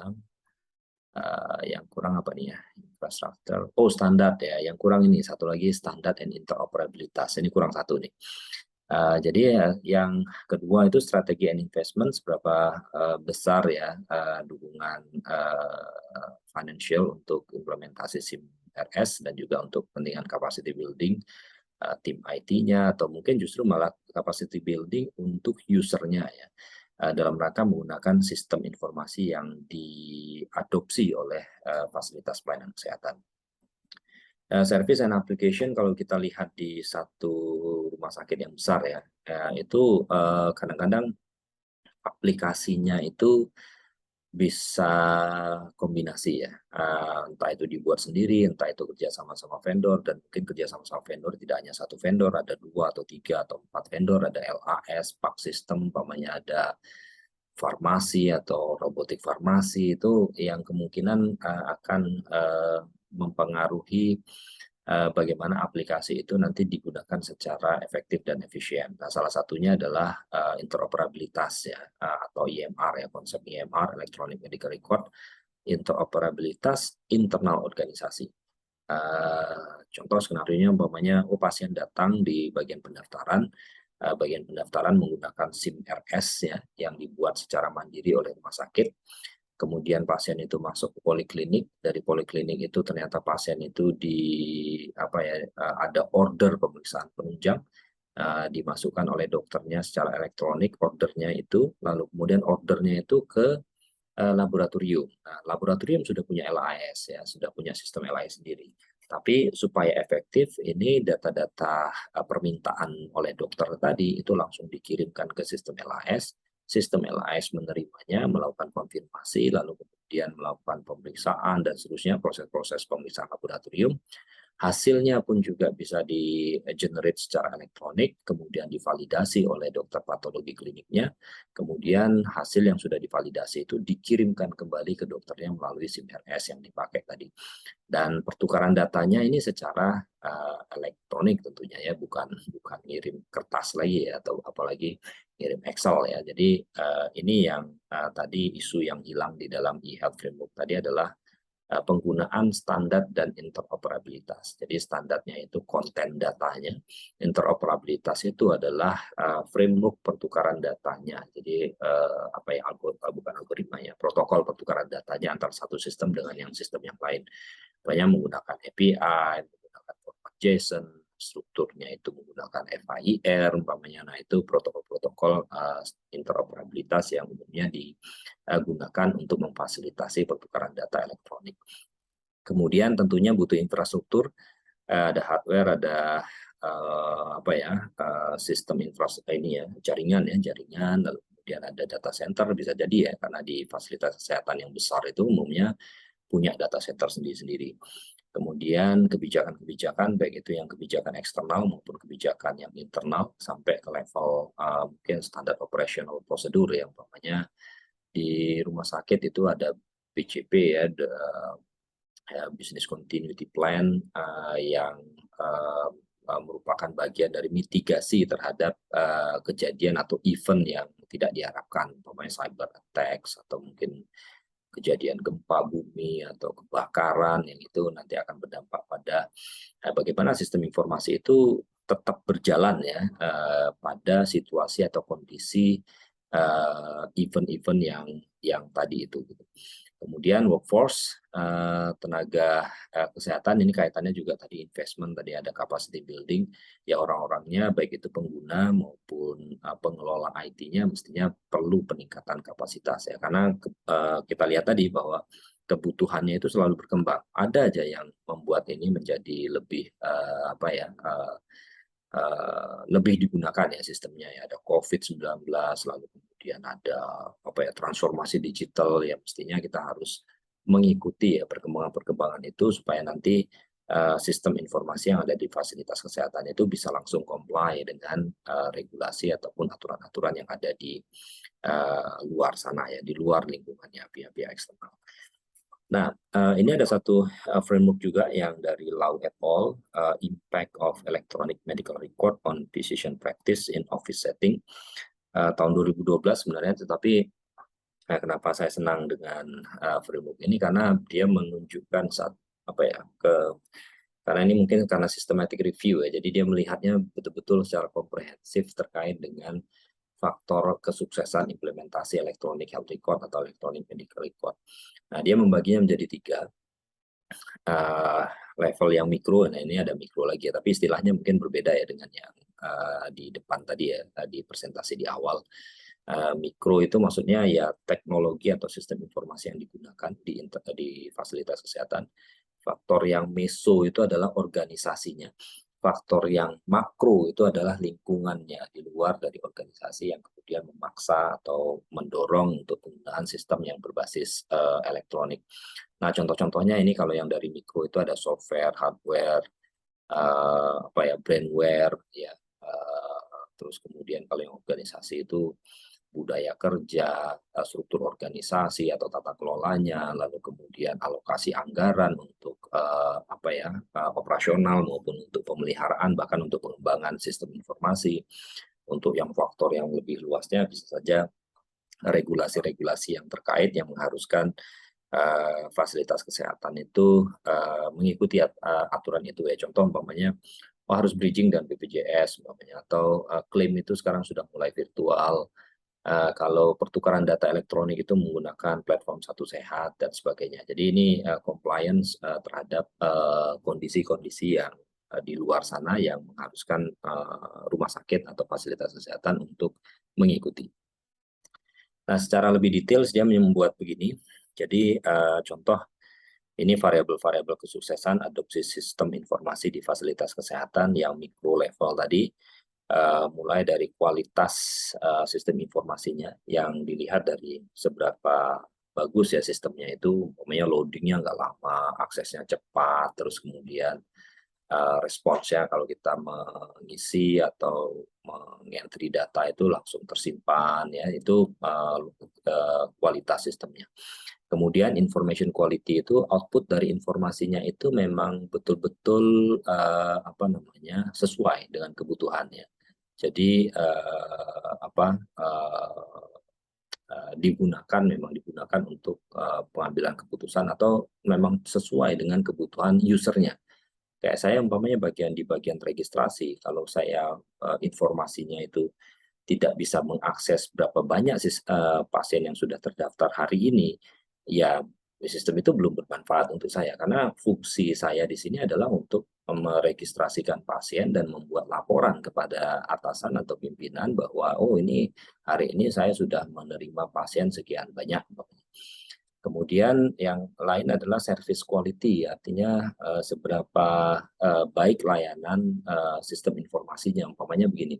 Yang kurang apa nih ya, infrastruktur, standar ya, yang kurang ini satu lagi, standar and interoperabilitas, ini kurang satu nih. Jadi yang kedua itu strategi and investment, seberapa besar ya dukungan financial untuk implementasi SIM RS, dan juga untuk kepentingan capacity building tim IT-nya, atau mungkin justru malah capacity building untuk usernya ya, dalam rangka menggunakan sistem informasi yang diadopsi oleh fasilitas pelayanan kesehatan. Service and application, kalau kita lihat di satu rumah sakit yang besar ya, itu kadang-kadang aplikasinya itu bisa kombinasi ya, entah itu dibuat sendiri, entah itu kerja sama-sama vendor, dan mungkin kerja sama-sama vendor tidak hanya satu vendor, ada 2 atau 3 atau 4 vendor, ada LAS, PAC system, umpamanya ada farmasi atau robotik farmasi itu yang kemungkinan akan mempengaruhi bagaimana aplikasi itu nanti digunakan secara efektif dan efisien. Nah, salah satunya adalah interoperabilitas ya, atau IMR ya, konsep IMR, Electronic Medical Record, interoperabilitas internal organisasi. Contoh skenario-nya umpamanya, pasien datang di bagian pendaftaran menggunakan SIM RS ya, yang dibuat secara mandiri oleh rumah sakit. Kemudian pasien itu masuk ke poliklinik, dari poliklinik itu ternyata pasien itu ada order pemeriksaan penunjang, dimasukkan oleh dokternya secara elektronik ordernya itu, lalu kemudian ordernya itu ke laboratorium. Nah, laboratorium sudah punya LAS ya, sudah punya sistem LAS sendiri. Tapi supaya efektif, ini data-data permintaan oleh dokter tadi itu langsung dikirimkan ke sistem LAS. Sistem LAS menerimanya, melakukan konfirmasi, lalu kemudian melakukan pemeriksaan dan seterusnya, proses-proses pemeriksaan laboratorium. Hasilnya pun juga bisa di-generate secara elektronik, kemudian divalidasi oleh dokter patologi kliniknya, kemudian hasil yang sudah divalidasi itu dikirimkan kembali ke dokternya melalui SIM RS yang dipakai tadi. Dan pertukaran datanya ini secara elektronik tentunya ya, bukan ngirim kertas lagi ya, atau apalagi ngirim Excel ya. Jadi ini yang tadi isu yang hilang di dalam e-health framework tadi adalah penggunaan standar dan interoperabilitas. Jadi standarnya itu konten datanya, interoperabilitas itu adalah framework pertukaran datanya. Jadi bukan algoritma ya, protokol pertukaran datanya antara satu sistem dengan yang sistem yang lain. Banyak menggunakan API, menggunakan format JSON, strukturnya itu menggunakan FHIR, umpamanya. Nah, itu protokol-protokol interoperabilitas yang umumnya digunakan untuk memfasilitasi pertukaran data elektronik. Kemudian tentunya butuh infrastruktur, ada hardware, ada sistem infrastruktur ini ya, jaringan, lalu kemudian ada data center, bisa jadi ya, karena di fasilitas kesehatan yang besar itu umumnya punya data center sendiri-sendiri. Kemudian kebijakan-kebijakan, baik itu yang kebijakan eksternal maupun kebijakan yang internal, sampai ke level mungkin standar operational prosedur yang umpamanya di rumah sakit itu ada BCP ya, Business Continuity Plan, yang merupakan bagian dari mitigasi terhadap kejadian atau event yang tidak diharapkan, umpamanya cyber attacks atau mungkin kejadian gempa bumi atau kebakaran yang itu nanti akan berdampak pada bagaimana sistem informasi itu tetap berjalan ya pada situasi atau kondisi event-event yang tadi itu. Kemudian workforce, tenaga kesehatan, ini kaitannya juga tadi investment, tadi ada capacity building, ya orang-orangnya baik itu pengguna maupun pengelola IT-nya mestinya perlu peningkatan kapasitas ya, karena kita lihat tadi bahwa kebutuhannya itu selalu berkembang. Ada aja yang membuat ini menjadi lebih lebih digunakan ya sistemnya ya, ada COVID-19, lalu kemudian ada transformasi digital yang mestinya kita harus mengikuti ya perkembangan-perkembangan itu supaya nanti sistem informasi yang ada di fasilitas kesehatan itu bisa langsung comply dengan regulasi ataupun aturan-aturan yang ada di luar sana ya, di luar lingkungannya pihak-pihak eksternal. Nah, ini ada satu framework juga yang dari Lau et al, Impact of Electronic Medical Record on Physician Practice in Office Setting, tahun 2012 sebenarnya, tetapi kenapa saya senang dengan framework ini, karena dia menunjukkan karena ini mungkin karena systematic review ya, jadi dia melihatnya betul-betul secara komprehensif terkait dengan faktor kesuksesan implementasi electronic health record atau electronic medical record. Nah, dia membaginya menjadi 3 level yang mikro. Nah, ini ada mikro lagi, tapi istilahnya mungkin berbeda ya dengan yang di depan tadi ya, di presentasi di awal. Mikro itu maksudnya ya teknologi atau sistem informasi yang digunakan di fasilitas kesehatan. Faktor yang meso itu adalah organisasinya. Faktor yang makro itu adalah lingkungannya di luar dari organisasi yang kemudian memaksa atau mendorong untuk penggunaan sistem yang berbasis elektronik. Nah, contoh-contohnya ini kalau yang dari mikro itu ada software, hardware, brandware, ya. Terus kemudian kalau yang organisasi itu budaya kerja, struktur organisasi atau tata kelolanya, lalu kemudian alokasi anggaran untuk operasional maupun untuk pemeliharaan, bahkan untuk pengembangan sistem informasi. Untuk yang faktor yang lebih luasnya bisa saja regulasi-regulasi yang terkait yang mengharuskan fasilitas kesehatan itu mengikuti aturan itu ya. Contoh umpamanya harus bridging dan BPJS umpamanya, atau klaim itu sekarang sudah mulai virtual. Kalau pertukaran data elektronik itu menggunakan platform Satu Sehat dan sebagainya. Jadi ini compliance terhadap kondisi-kondisi yang di luar sana yang mengharuskan rumah sakit atau fasilitas kesehatan untuk mengikuti. Nah, secara lebih detail dia membuat begini. Jadi contoh ini variabel-variabel kesuksesan adopsi sistem informasi di fasilitas kesehatan yang mikro level tadi, mulai dari kualitas sistem informasinya yang dilihat dari seberapa bagus ya sistemnya itu, umpamanya loadingnya nggak lama, aksesnya cepat, terus kemudian responsnya kalau kita mengisi atau mengentry data itu langsung tersimpan ya, itu kualitas sistemnya. Kemudian information quality itu output dari informasinya itu memang betul-betul sesuai dengan kebutuhannya. Jadi memang digunakan untuk pengambilan keputusan atau memang sesuai dengan kebutuhan usernya. Kayak saya umpamanya di bagian registrasi, kalau saya informasinya itu tidak bisa mengakses berapa banyak pasien yang sudah terdaftar hari ini, ya sistem itu belum bermanfaat untuk saya karena fungsi saya di sini adalah untuk meregistrasikan pasien dan membuat laporan kepada atasan atau pimpinan bahwa ini hari ini saya sudah menerima pasien sekian banyak. Kemudian yang lain adalah service quality, artinya seberapa baik layanan sistem informasinya. Umpamanya begini,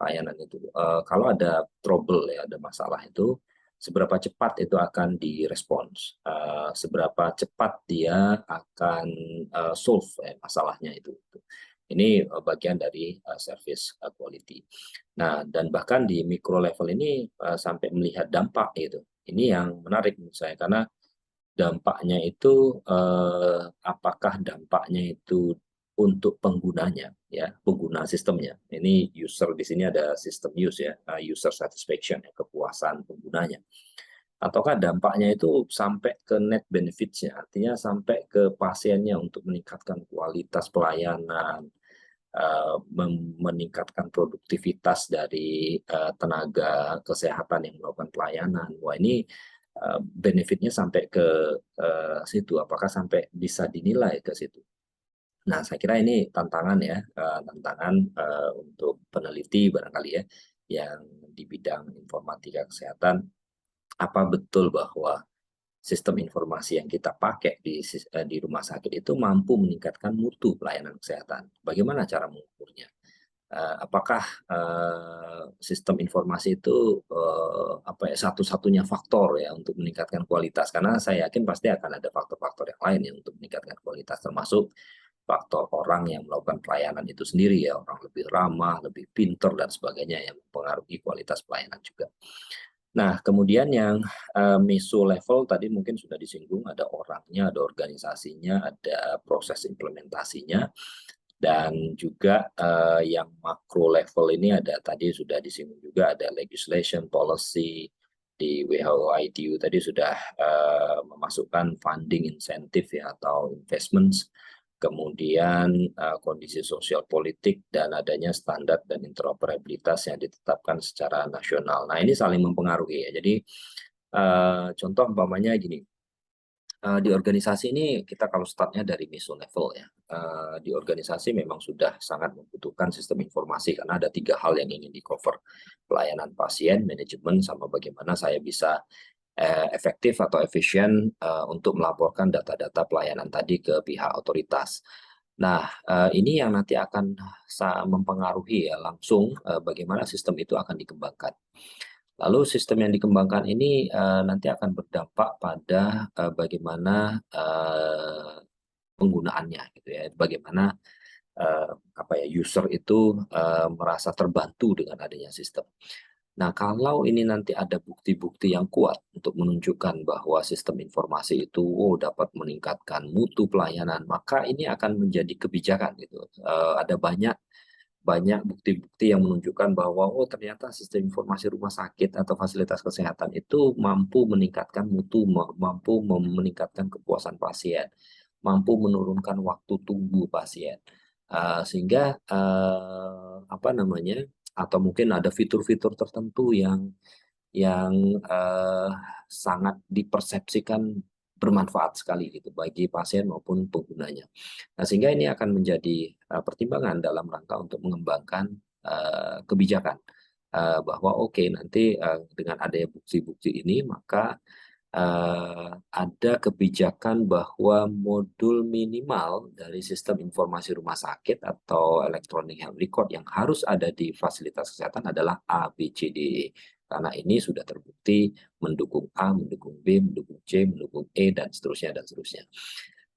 layanan itu kalau ada trouble ya, ada masalah itu, seberapa cepat itu akan direspons, seberapa cepat dia akan solve masalahnya itu. Ini bagian dari service quality. Nah, dan bahkan di micro level ini sampai melihat dampak gitu. Ini yang menarik menurut saya karena dampaknya itu apakah dampaknya itu untuk penggunanya ya, pengguna sistemnya. Ini user di sini ada system use ya, user satisfaction ya, kepuasan penggunanya. Ataukah dampaknya itu sampai ke net benefits-nya, artinya sampai ke pasiennya untuk meningkatkan kualitas pelayanan, meningkatkan produktivitas dari tenaga kesehatan yang melakukan pelayanan. Wah, ini benefitnya sampai ke situ, apakah sampai bisa dinilai ke situ. Nah, saya kira ini tantangan ya, tantangan untuk peneliti barangkali ya, yang di bidang informatika kesehatan, apa betul bahwa sistem informasi yang kita pakai di rumah sakit itu mampu meningkatkan mutu pelayanan kesehatan. Bagaimana cara mengukurnya? Apakah sistem informasi itu satu-satunya faktor ya untuk meningkatkan kualitas? Karena saya yakin pasti akan ada faktor-faktor yang lain ya untuk meningkatkan kualitas, termasuk faktor orang yang melakukan pelayanan itu sendiri ya, orang lebih ramah, lebih pinter dan sebagainya yang mempengaruhi kualitas pelayanan juga. Nah, kemudian yang meso level tadi mungkin sudah disinggung, ada orangnya, ada organisasinya, ada proses implementasinya, dan juga yang makro level ini ada tadi sudah disinggung juga, ada legislation, policy, di WHO ITU tadi sudah memasukkan funding insentif ya atau investments, kemudian kondisi sosial politik dan adanya standar dan interoperabilitas yang ditetapkan secara nasional. Nah, ini saling mempengaruhi ya. Jadi contoh umpamanya gini, di organisasi ini kita kalau startnya dari meso level ya, di organisasi memang sudah sangat membutuhkan sistem informasi karena ada 3 hal yang ingin di-cover, pelayanan pasien, manajemen, sama bagaimana saya bisa efektif atau efisien untuk melaporkan data-data pelayanan tadi ke pihak otoritas. Nah, ini yang nanti akan mempengaruhi ya langsung bagaimana sistem itu akan dikembangkan. Lalu sistem yang dikembangkan ini nanti akan berdampak pada bagaimana penggunaannya gitu ya, bagaimana user itu merasa terbantu dengan adanya sistem. Nah, kalau ini nanti ada bukti-bukti yang kuat untuk menunjukkan bahwa sistem informasi itu dapat meningkatkan mutu pelayanan, maka ini akan menjadi kebijakan gitu. Ada banyak banyak bukti-bukti yang menunjukkan bahwa ternyata sistem informasi rumah sakit atau fasilitas kesehatan itu mampu meningkatkan mutu, mampu meningkatkan kepuasan pasien, mampu menurunkan waktu tunggu pasien. Sehingga apa namanya? Atau mungkin ada fitur-fitur tertentu yang sangat dipersepsikan bermanfaat sekali gitu bagi pasien maupun penggunanya. Nah, sehingga ini akan menjadi pertimbangan dalam rangka untuk mengembangkan kebijakan bahwa oke, nanti dengan adanya bukti-bukti ini maka ada kebijakan bahwa modul minimal dari sistem informasi rumah sakit atau electronic health record yang harus ada di fasilitas kesehatan adalah A, B, C, D, E. Karena ini sudah terbukti mendukung A, mendukung B, mendukung C, mendukung E, dan seterusnya, dan seterusnya.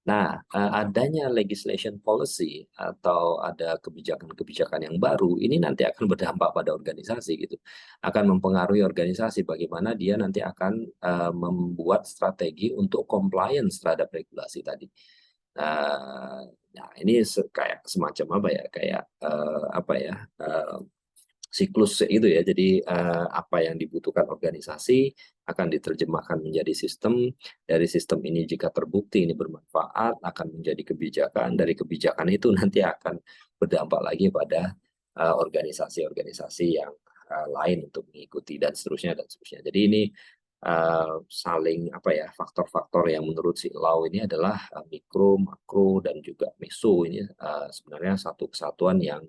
Nah, adanya legislation policy atau ada kebijakan-kebijakan yang baru, ini nanti akan berdampak pada organisasi gitu. Akan mempengaruhi organisasi bagaimana dia nanti akan membuat strategi untuk compliance terhadap regulasi tadi. Nah, ini kayak semacam apa ya? Kayak apa ya? Siklus itu ya. Jadi apa yang dibutuhkan organisasi akan diterjemahkan menjadi sistem. Dari sistem ini jika terbukti ini bermanfaat akan menjadi kebijakan. Dari kebijakan itu nanti akan berdampak lagi pada organisasi-organisasi yang lain untuk mengikuti dan seterusnya dan seterusnya. Jadi ini saling apa ya, faktor-faktor yang menurut si Lau ini adalah mikro, makro, dan juga meso. Ini sebenarnya satu kesatuan yang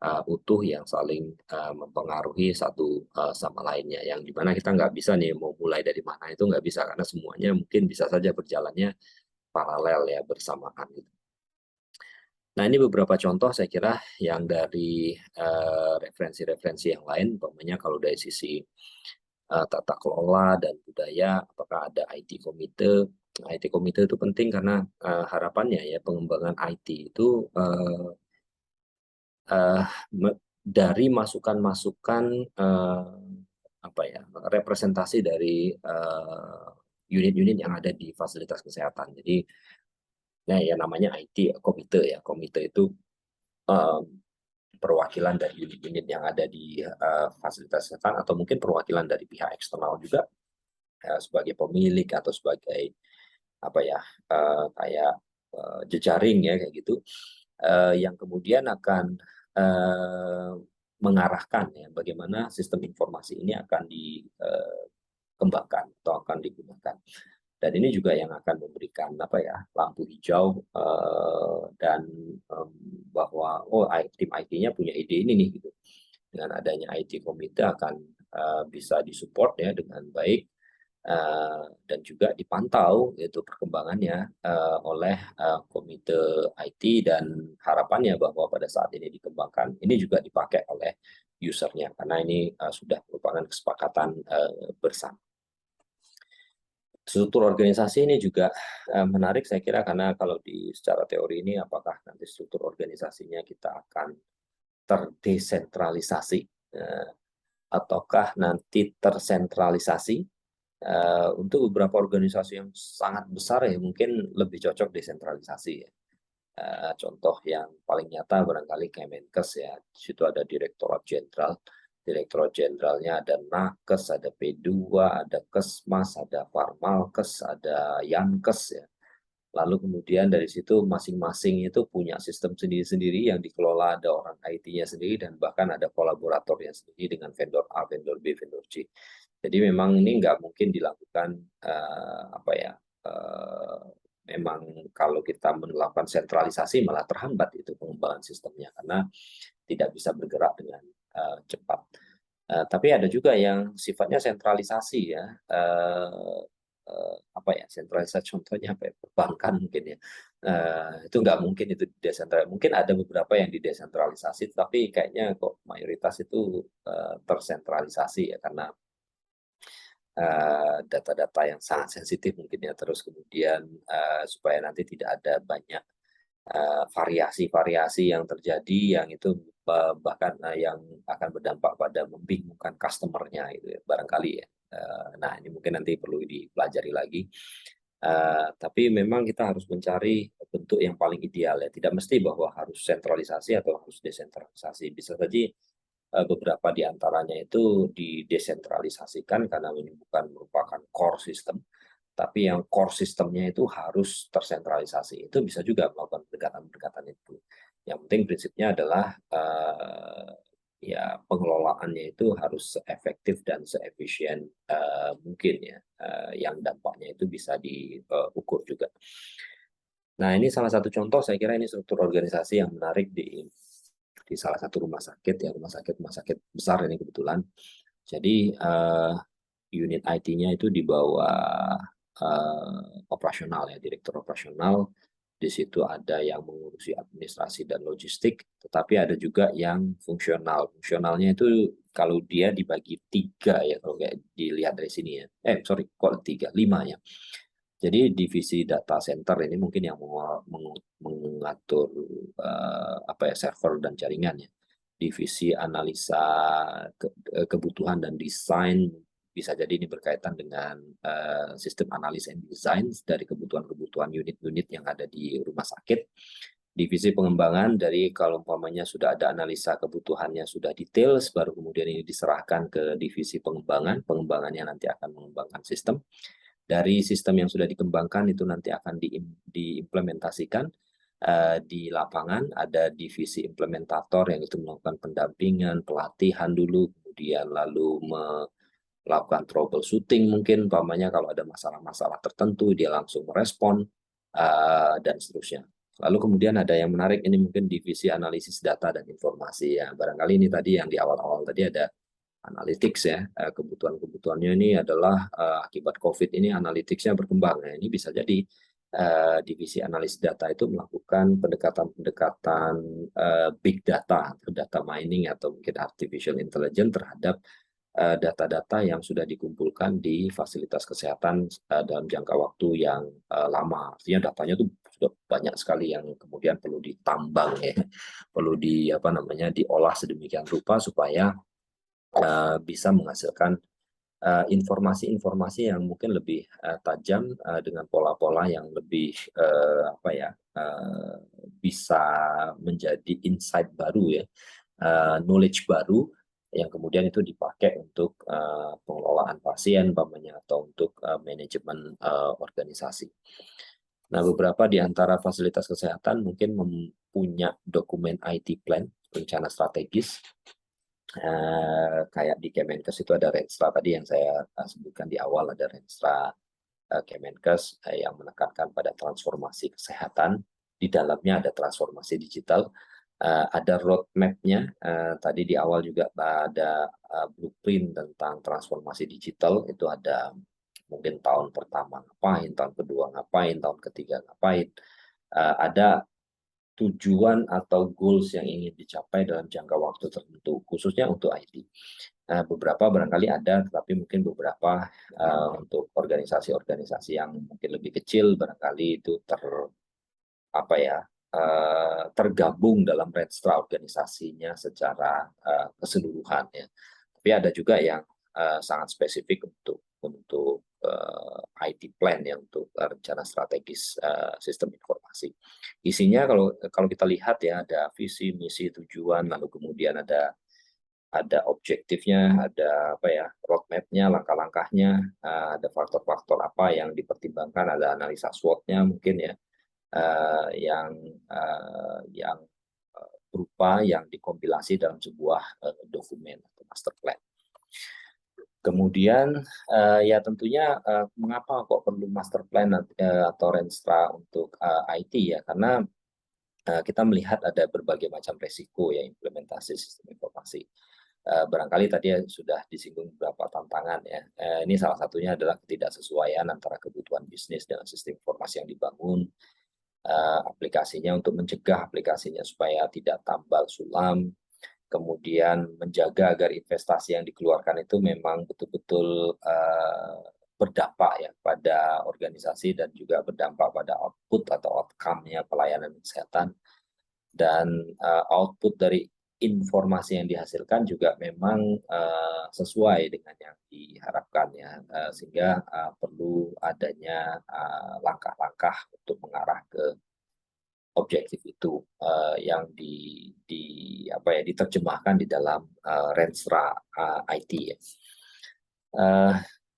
utuh yang saling mempengaruhi satu sama lainnya, yang dimana kita nggak bisa nih mau mulai dari mana itu nggak bisa, karena semuanya mungkin bisa saja berjalannya paralel ya, bersamaan gitu. Nah, ini beberapa contoh saya kira yang dari referensi-referensi yang lain, umpamanya kalau dari sisi tata kelola dan budaya, apakah ada IT komite. IT komite itu penting karena harapannya ya pengembangan IT itu eh, dari masukan-masukan apa ya, representasi dari unit-unit yang ada di fasilitas kesehatan. Jadi, nah ya namanya IT komite ya, komite itu eh, perwakilan dari unit-unit yang ada di fasilitas kesehatan atau mungkin perwakilan dari pihak eksternal juga sebagai pemilik atau sebagai apa ya, kayak jejaring ya kayak gitu, yang kemudian akan mengarahkan ya bagaimana sistem informasi ini akan dikembangkan atau akan digunakan. Dan ini juga yang akan memberikan apa ya, lampu hijau dan bahwa tim IT-nya punya ide ini nih gitu. Dengan adanya IT komite akan bisa disupport ya dengan baik dan juga dipantau itu perkembangannya oleh komite IT, dan harapannya bahwa pada saat ini dikembangkan ini juga dipakai oleh usernya karena ini sudah merupakan kesepakatan bersama. Struktur organisasi ini juga menarik saya kira, karena kalau di secara teori ini apakah nanti struktur organisasinya kita akan terdesentralisasi ataukah nanti tersentralisasi. Untuk beberapa organisasi yang sangat besar ya mungkin lebih cocok desentralisasi ya. Contoh yang paling nyata barangkali Kemenkes ya. Di situ ada Direktorat Jenderal. Direktorat Jenderalnya ada Nakes, ada P2, ada Kesmas, ada Farmalkes, ada Yankes ya. Lalu kemudian dari situ masing-masing itu punya sistem sendiri-sendiri yang dikelola, ada orang IT-nya sendiri, dan bahkan ada kolaboratornya sendiri dengan vendor A, vendor B, vendor C. Jadi memang ini nggak mungkin dilakukan apa ya, memang kalau kita melakukan sentralisasi malah terhambat itu pengembangan sistemnya karena tidak bisa bergerak dengan cepat. Tapi ada juga yang sifatnya sentralisasi ya, apa ya, sentralisasi contohnya apa ya, perbankan mungkin ya. Itu nggak mungkin itu desentralisasi. Mungkin ada beberapa yang didesentralisasi, tapi kayaknya kok mayoritas itu tersentralisasi ya, karena data-data yang sangat sensitif mungkin ya, terus kemudian supaya nanti tidak ada banyak variasi-variasi yang terjadi yang itu bahkan yang akan berdampak pada membingungkan customer-nya itu ya, barangkali ya. Nah, ini mungkin nanti perlu dipelajari lagi. Tapi memang kita harus mencari bentuk yang paling ideal ya. Tidak mesti bahwa harus sentralisasi atau harus desentralisasi. Bisa saja beberapa di antaranya itu didesentralisasikan karena ini bukan merupakan core system, tapi yang core sistemnya itu harus tersentralisasi. Itu bisa juga melakukan pendekatan-pendekatan itu. Yang penting prinsipnya adalah ya pengelolaannya itu harus seefektif dan seefisien mungkin ya, yang dampaknya itu bisa diukur juga. Nah, ini salah satu contoh, saya kira ini struktur organisasi yang menarik di salah satu rumah sakit ya, rumah sakit besar ini kebetulan. Jadi unit IT-nya itu di bawah operasional ya, direktur operasional. Di situ ada yang mengurusi administrasi dan logistik, tetapi ada juga yang fungsional. Fungsionalnya itu kalau dia dibagi 3 ya, kalau kayak dilihat dari sini ya. Sorry, kok 3, 5 ya. Jadi divisi data center ini mungkin yang mengatur server dan jaringannya. Divisi analisa kebutuhan dan desain, bisa jadi ini berkaitan dengan sistem analis and design dari kebutuhan-kebutuhan unit-unit yang ada di rumah sakit. Divisi pengembangan dari kalau umpamanya sudah ada analisa kebutuhannya sudah detail, baru kemudian ini diserahkan ke divisi pengembangan. Pengembangannya nanti akan mengembangkan sistem. Dari sistem yang sudah dikembangkan itu nanti akan diimplementasikan di lapangan. Ada divisi implementator yang itu melakukan pendampingan, pelatihan dulu, kemudian lalu melakukan troubleshooting mungkin, umpamanya kalau ada masalah-masalah tertentu dia langsung merespon dan seterusnya. Lalu kemudian ada yang menarik, ini mungkin divisi analisis data dan informasi ya. Barangkali ini tadi yang di awal-awal tadi ada analytics ya, kebutuhan-kebutuhannya ini adalah akibat COVID ini analytics-nya berkembang. Nah, ini bisa jadi divisi analis data itu melakukan pendekatan-pendekatan big data, data mining atau mungkin artificial intelligence terhadap data-data yang sudah dikumpulkan di fasilitas kesehatan dalam jangka waktu yang lama. Artinya datanya itu sudah banyak sekali yang kemudian perlu ditambang ya, perlu diolah sedemikian rupa supaya bisa menghasilkan informasi-informasi yang mungkin lebih tajam dengan pola-pola yang lebih bisa menjadi insight baru ya, knowledge baru yang kemudian itu dipakai untuk pengelolaan pasien umpamanya atau untuk manajemen organisasi. Nah, beberapa di antara fasilitas kesehatan mungkin mempunyai dokumen IT plan, rencana strategis. Kayak di Kemenkes itu ada Renstra tadi yang saya sebutkan di awal, ada Renstra Kemenkes yang menekankan pada transformasi kesehatan. Di dalamnya ada transformasi digital, ada roadmap-nya. Tadi di awal juga ada blueprint tentang transformasi digital, itu ada mungkin tahun pertama ngapain, tahun kedua ngapain, tahun ketiga ngapain. Ada tujuan atau goals yang ingin dicapai dalam jangka waktu tertentu, khususnya untuk IT. Beberapa barangkali ada, tetapi mungkin beberapa untuk organisasi-organisasi yang mungkin lebih kecil, barangkali itu tergabung dalam renstra organisasinya secara keseluruhan ya. Tapi ada juga yang sangat spesifik untuk IT plan ya, untuk rencana strategis sistem informasi. Isinya kalau kita lihat ya, ada visi, misi, tujuan, lalu kemudian ada objektifnya, ada roadmap-nya, langkah-langkahnya, ada faktor-faktor apa yang dipertimbangkan, ada analisa SWOT-nya mungkin ya, yang berupa yang dikompilasi dalam sebuah dokumen atau master plan. Kemudian ya tentunya mengapa kok perlu master plan atau renstra untuk IT ya, karena kita melihat ada berbagai macam resiko ya implementasi sistem informasi. Barangkali tadi sudah disinggung beberapa tantangan ya. Ini salah satunya adalah ketidaksesuaian antara kebutuhan bisnis dengan sistem informasi yang dibangun, aplikasinya untuk mencegah aplikasinya supaya tidak tambal sulam, kemudian menjaga agar investasi yang dikeluarkan itu memang betul-betul berdampak ya pada organisasi dan juga berdampak pada output atau outcome-nya pelayanan kesehatan. Dan output dari informasi yang dihasilkan juga memang sesuai dengan yang diharapkan ya, sehingga perlu adanya langkah-langkah untuk mengarah ke objektif itu yang diterjemahkan di dalam Renstra IT ya.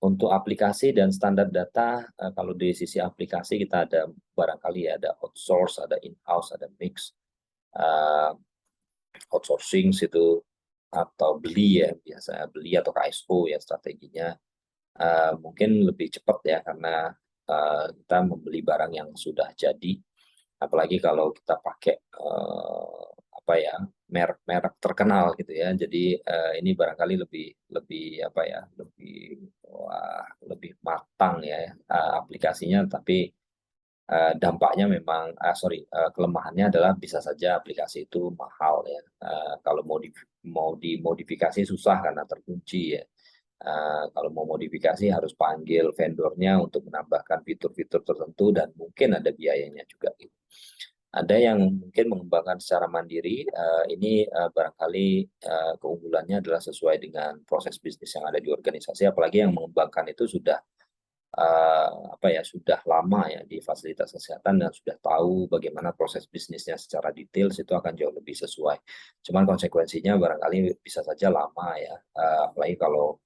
Untuk aplikasi dan standar data, kalau di sisi aplikasi kita ada barangkali ya, ada outsource, ada in-house, ada mix. Outsourcing itu atau beli ya, biasa beli atau KSO ya strateginya mungkin lebih cepat ya, karena kita membeli barang yang sudah jadi, apalagi kalau kita pakai merek-merek terkenal gitu ya. Jadi ini barangkali lebih lebih lebih matang ya aplikasinya, tapi dampaknya memang kelemahannya adalah bisa saja aplikasi itu mahal ya. Kalau mau dimodifikasi susah karena terkunci ya. Kalau mau modifikasi harus panggil vendornya untuk menambahkan fitur-fitur tertentu dan mungkin ada biayanya juga gitu. Ada yang mungkin mengembangkan secara mandiri, ini barangkali keunggulannya adalah sesuai dengan proses bisnis yang ada di organisasi, apalagi yang mengembangkan itu sudah sudah lama ya di fasilitas kesehatan dan sudah tahu bagaimana proses bisnisnya secara detail, itu akan jauh lebih sesuai. Cuman konsekuensinya barangkali bisa saja lama ya, apalagi kalau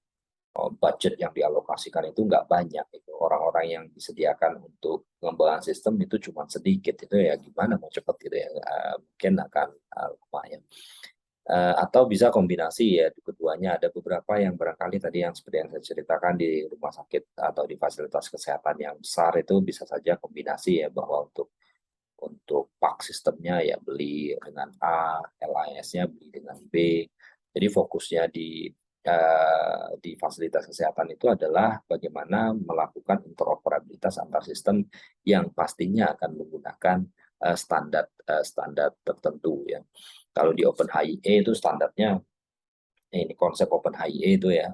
budget yang dialokasikan itu nggak banyak, itu orang-orang yang disediakan untuk pengembangan sistem itu cuma sedikit, itu ya gimana mau cepat gitu ya, mungkin akan lama ya. Atau bisa kombinasi ya keduanya, ada beberapa yang barangkali tadi yang seperti yang saya ceritakan di rumah sakit atau di fasilitas kesehatan yang besar itu bisa saja kombinasi ya, bahwa untuk pak sistemnya ya beli dengan A, LAS-nya beli dengan B. Jadi fokusnya di fasilitas kesehatan itu adalah bagaimana melakukan interoperabilitas antar sistem yang pastinya akan menggunakan standar tertentu ya. Kalau di OpenHIE itu standarnya, ini konsep OpenHIE itu ya,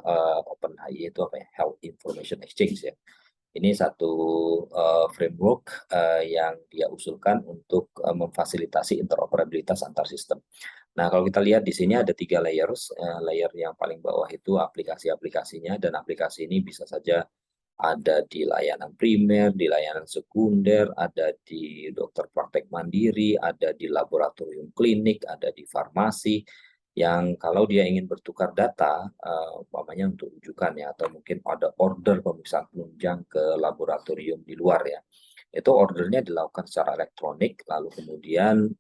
OpenHIE itu apa ya, Health Information Exchange ya. Ini satu framework yang dia usulkan untuk memfasilitasi interoperabilitas antar sistem. Nah, kalau kita lihat di sini ada 3 layers. Layer yang paling bawah itu aplikasi-aplikasinya, dan aplikasi ini bisa saja ada di layanan primer, di layanan sekunder, ada di dokter praktek mandiri, ada di laboratorium klinik, ada di farmasi, yang kalau dia ingin bertukar data, umpamanya untuk rujukan ya, atau mungkin ada order pemeriksaan penunjang ke laboratorium di luar ya, itu ordernya dilakukan secara elektronik, lalu kemudian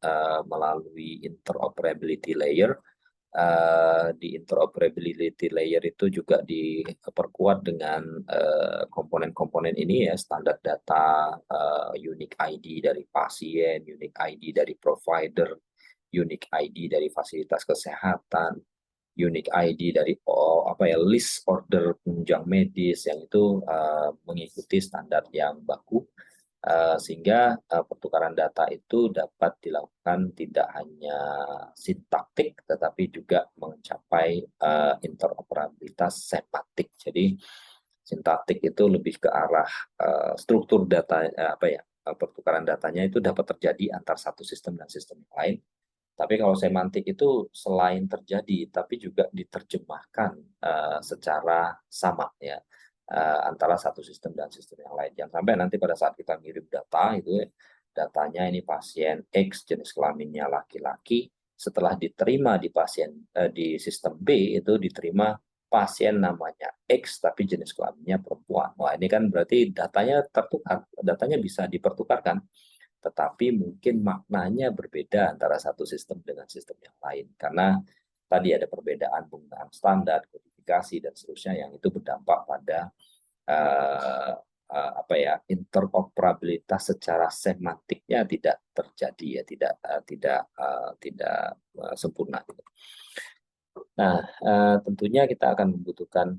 melalui interoperability layer. Di interoperability layer itu juga diperkuat dengan komponen-komponen ini ya, standar data, unique ID dari pasien, unique ID dari provider, unique ID dari fasilitas kesehatan, unique ID dari list order penunjang medis, yang itu mengikuti standar yang baku. Sehingga pertukaran data itu dapat dilakukan tidak hanya sintaktik, tetapi juga mencapai interoperabilitas semantik. Jadi sintaktik itu lebih ke arah struktur data, pertukaran datanya itu dapat terjadi antar satu sistem dan sistem yang lain. Tapi kalau semantik itu selain terjadi, tapi juga diterjemahkan secara sama ya, antara satu sistem dan sistem yang lain. Jangan sampai nanti pada saat kita ngirim data itu, datanya ini pasien X, jenis kelaminnya laki-laki, setelah diterima di sistem B itu diterima pasien namanya X tapi jenis kelaminnya perempuan. Wah, ini kan berarti datanya tertukar, datanya bisa dipertukarkan, tetapi mungkin maknanya berbeda antara satu sistem dengan sistem yang lain, karena tadi ada perbedaan penggunaan standar, kodifikasi, dan seterusnya, yang itu berdampak pada interoperabilitas secara semantiknya tidak terjadi ya, tidak sempurna gitu. Nah, tentunya kita akan membutuhkan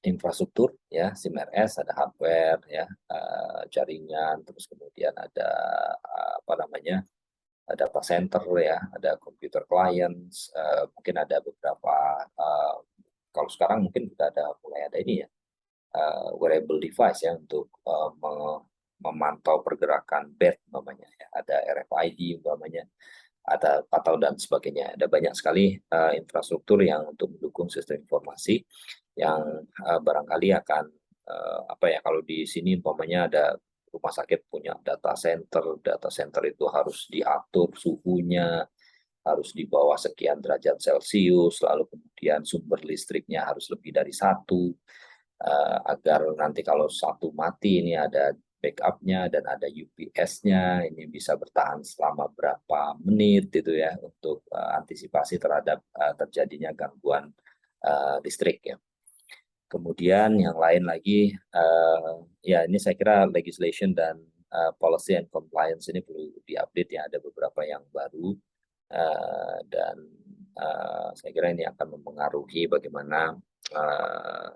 infrastruktur ya, SIM-RS, ada hardware ya, jaringan, terus kemudian ada data center ya, ada computer clients, mungkin ada beberapa, kalau sekarang mungkin sudah mulai ada ini ya, wearable device ya, untuk memantau pergerakan bed umpamanya ya, ada RFID umpamanya, atau dan sebagainya. Ada banyak sekali infrastruktur yang untuk mendukung sistem informasi yang barangkali akan apa ya, kalau di sini umpamanya ada rumah sakit punya data center itu harus diatur suhunya, harus di bawah sekian derajat Celcius, lalu kemudian sumber listriknya harus lebih dari satu, agar nanti kalau satu mati ini ada backup-nya dan ada UPS-nya, ini bisa bertahan selama berapa menit gitu ya, untuk antisipasi terhadap terjadinya gangguan listrik ya. Kemudian yang lain lagi, ya ini saya kira legislation dan policy and compliance ini perlu diupdate ya, ada beberapa yang baru, dan saya kira ini akan mempengaruhi bagaimana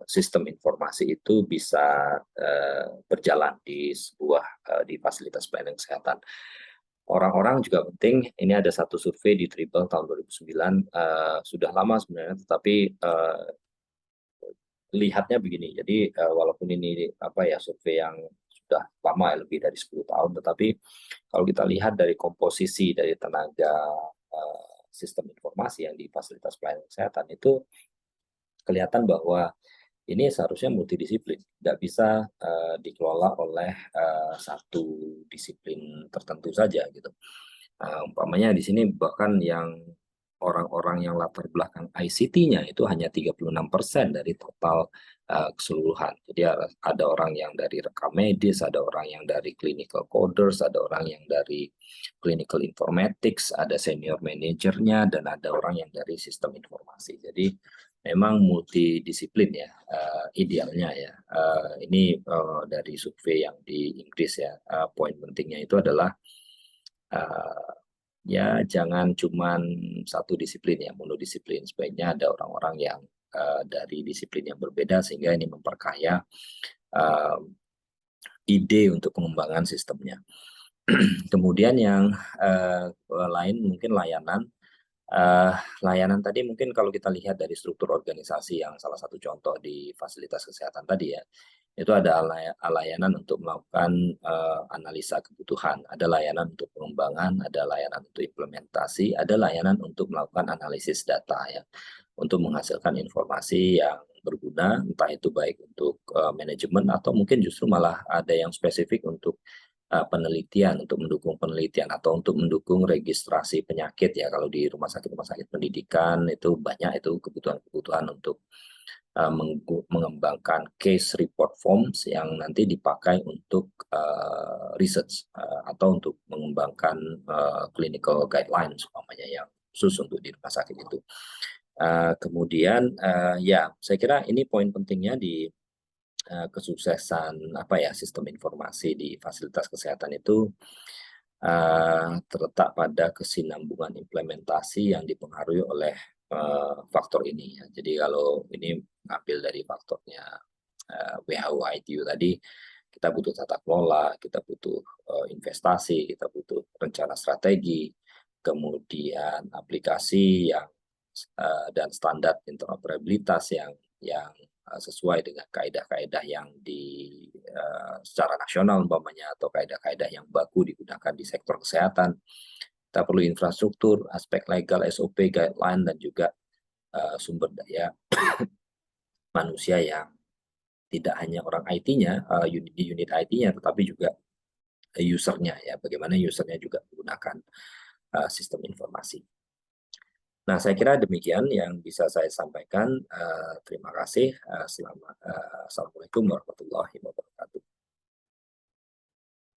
sistem informasi itu bisa berjalan di di fasilitas pelayanan kesehatan. Orang-orang juga penting, ini ada satu survei di Tribal tahun 2009, sudah lama sebenarnya, tetapi lihatnya begini, jadi walaupun ini apa ya, survei yang sudah lama ya, lebih dari 10 tahun, tetapi kalau kita lihat dari komposisi dari tenaga sistem informasi yang di fasilitas pelayanan kesehatan itu kelihatan bahwa ini seharusnya multidisiplin, tidak bisa dikelola oleh satu disiplin tertentu saja gitu. Umpamanya di sini bahkan yang orang-orang yang latar belakang ICT-nya itu hanya 36% dari total keseluruhan. Jadi ada orang yang dari rekam medis, ada orang yang dari clinical coders, ada orang yang dari clinical informatics, ada senior manajernya, dan ada orang yang dari sistem informasi. Jadi memang multidisiplin ya, idealnya ya. Ini dari survei yang di Inggris ya, poin pentingnya itu adalah ya jangan cuman satu disiplin ya, monodisiplin. Sebaiknya ada orang-orang yang dari disiplin yang berbeda, sehingga ini memperkaya ide untuk pengembangan sistemnya. Kemudian yang lain mungkin layanan. Layanan tadi mungkin kalau kita lihat dari struktur organisasi yang salah satu contoh di fasilitas kesehatan tadi ya, itu ada layanan untuk melakukan analisa kebutuhan, ada layanan untuk pengembangan, ada layanan untuk implementasi, ada layanan untuk melakukan analisis data ya, untuk menghasilkan informasi yang berguna, entah itu baik untuk manajemen atau mungkin justru malah ada yang spesifik untuk penelitian, untuk mendukung penelitian atau untuk mendukung registrasi penyakit ya. Kalau di rumah sakit pendidikan itu banyak itu kebutuhan-kebutuhan untuk mengembangkan case report forms yang nanti dipakai untuk research atau untuk mengembangkan clinical guidelines umpamanya yang khusus untuk di rumah sakit itu. Kemudian ya saya kira ini poin pentingnya di kesuksesan apa ya, sistem informasi di fasilitas kesehatan itu terletak pada kesinambungan implementasi yang dipengaruhi oleh faktor ini ya. Jadi kalau ini ambil dari faktornya WHO ITU tadi, kita butuh tata kelola, kita butuh investasi, kita butuh rencana strategi, kemudian aplikasi yang dan standar interoperabilitas yang sesuai dengan kaedah-kaedah yang secara nasional umpamanya, atau kaedah-kaedah yang baku digunakan di sektor kesehatan. Kita perlu infrastruktur, aspek legal, SOP, guideline, dan juga sumber daya manusia yang tidak hanya orang IT-nya, unit IT-nya, tetapi juga usernya ya, bagaimana usernya juga menggunakan sistem informasi. Nah, saya kira demikian yang bisa saya sampaikan. Terima kasih. Assalamualaikum warahmatullahi wabarakatuh.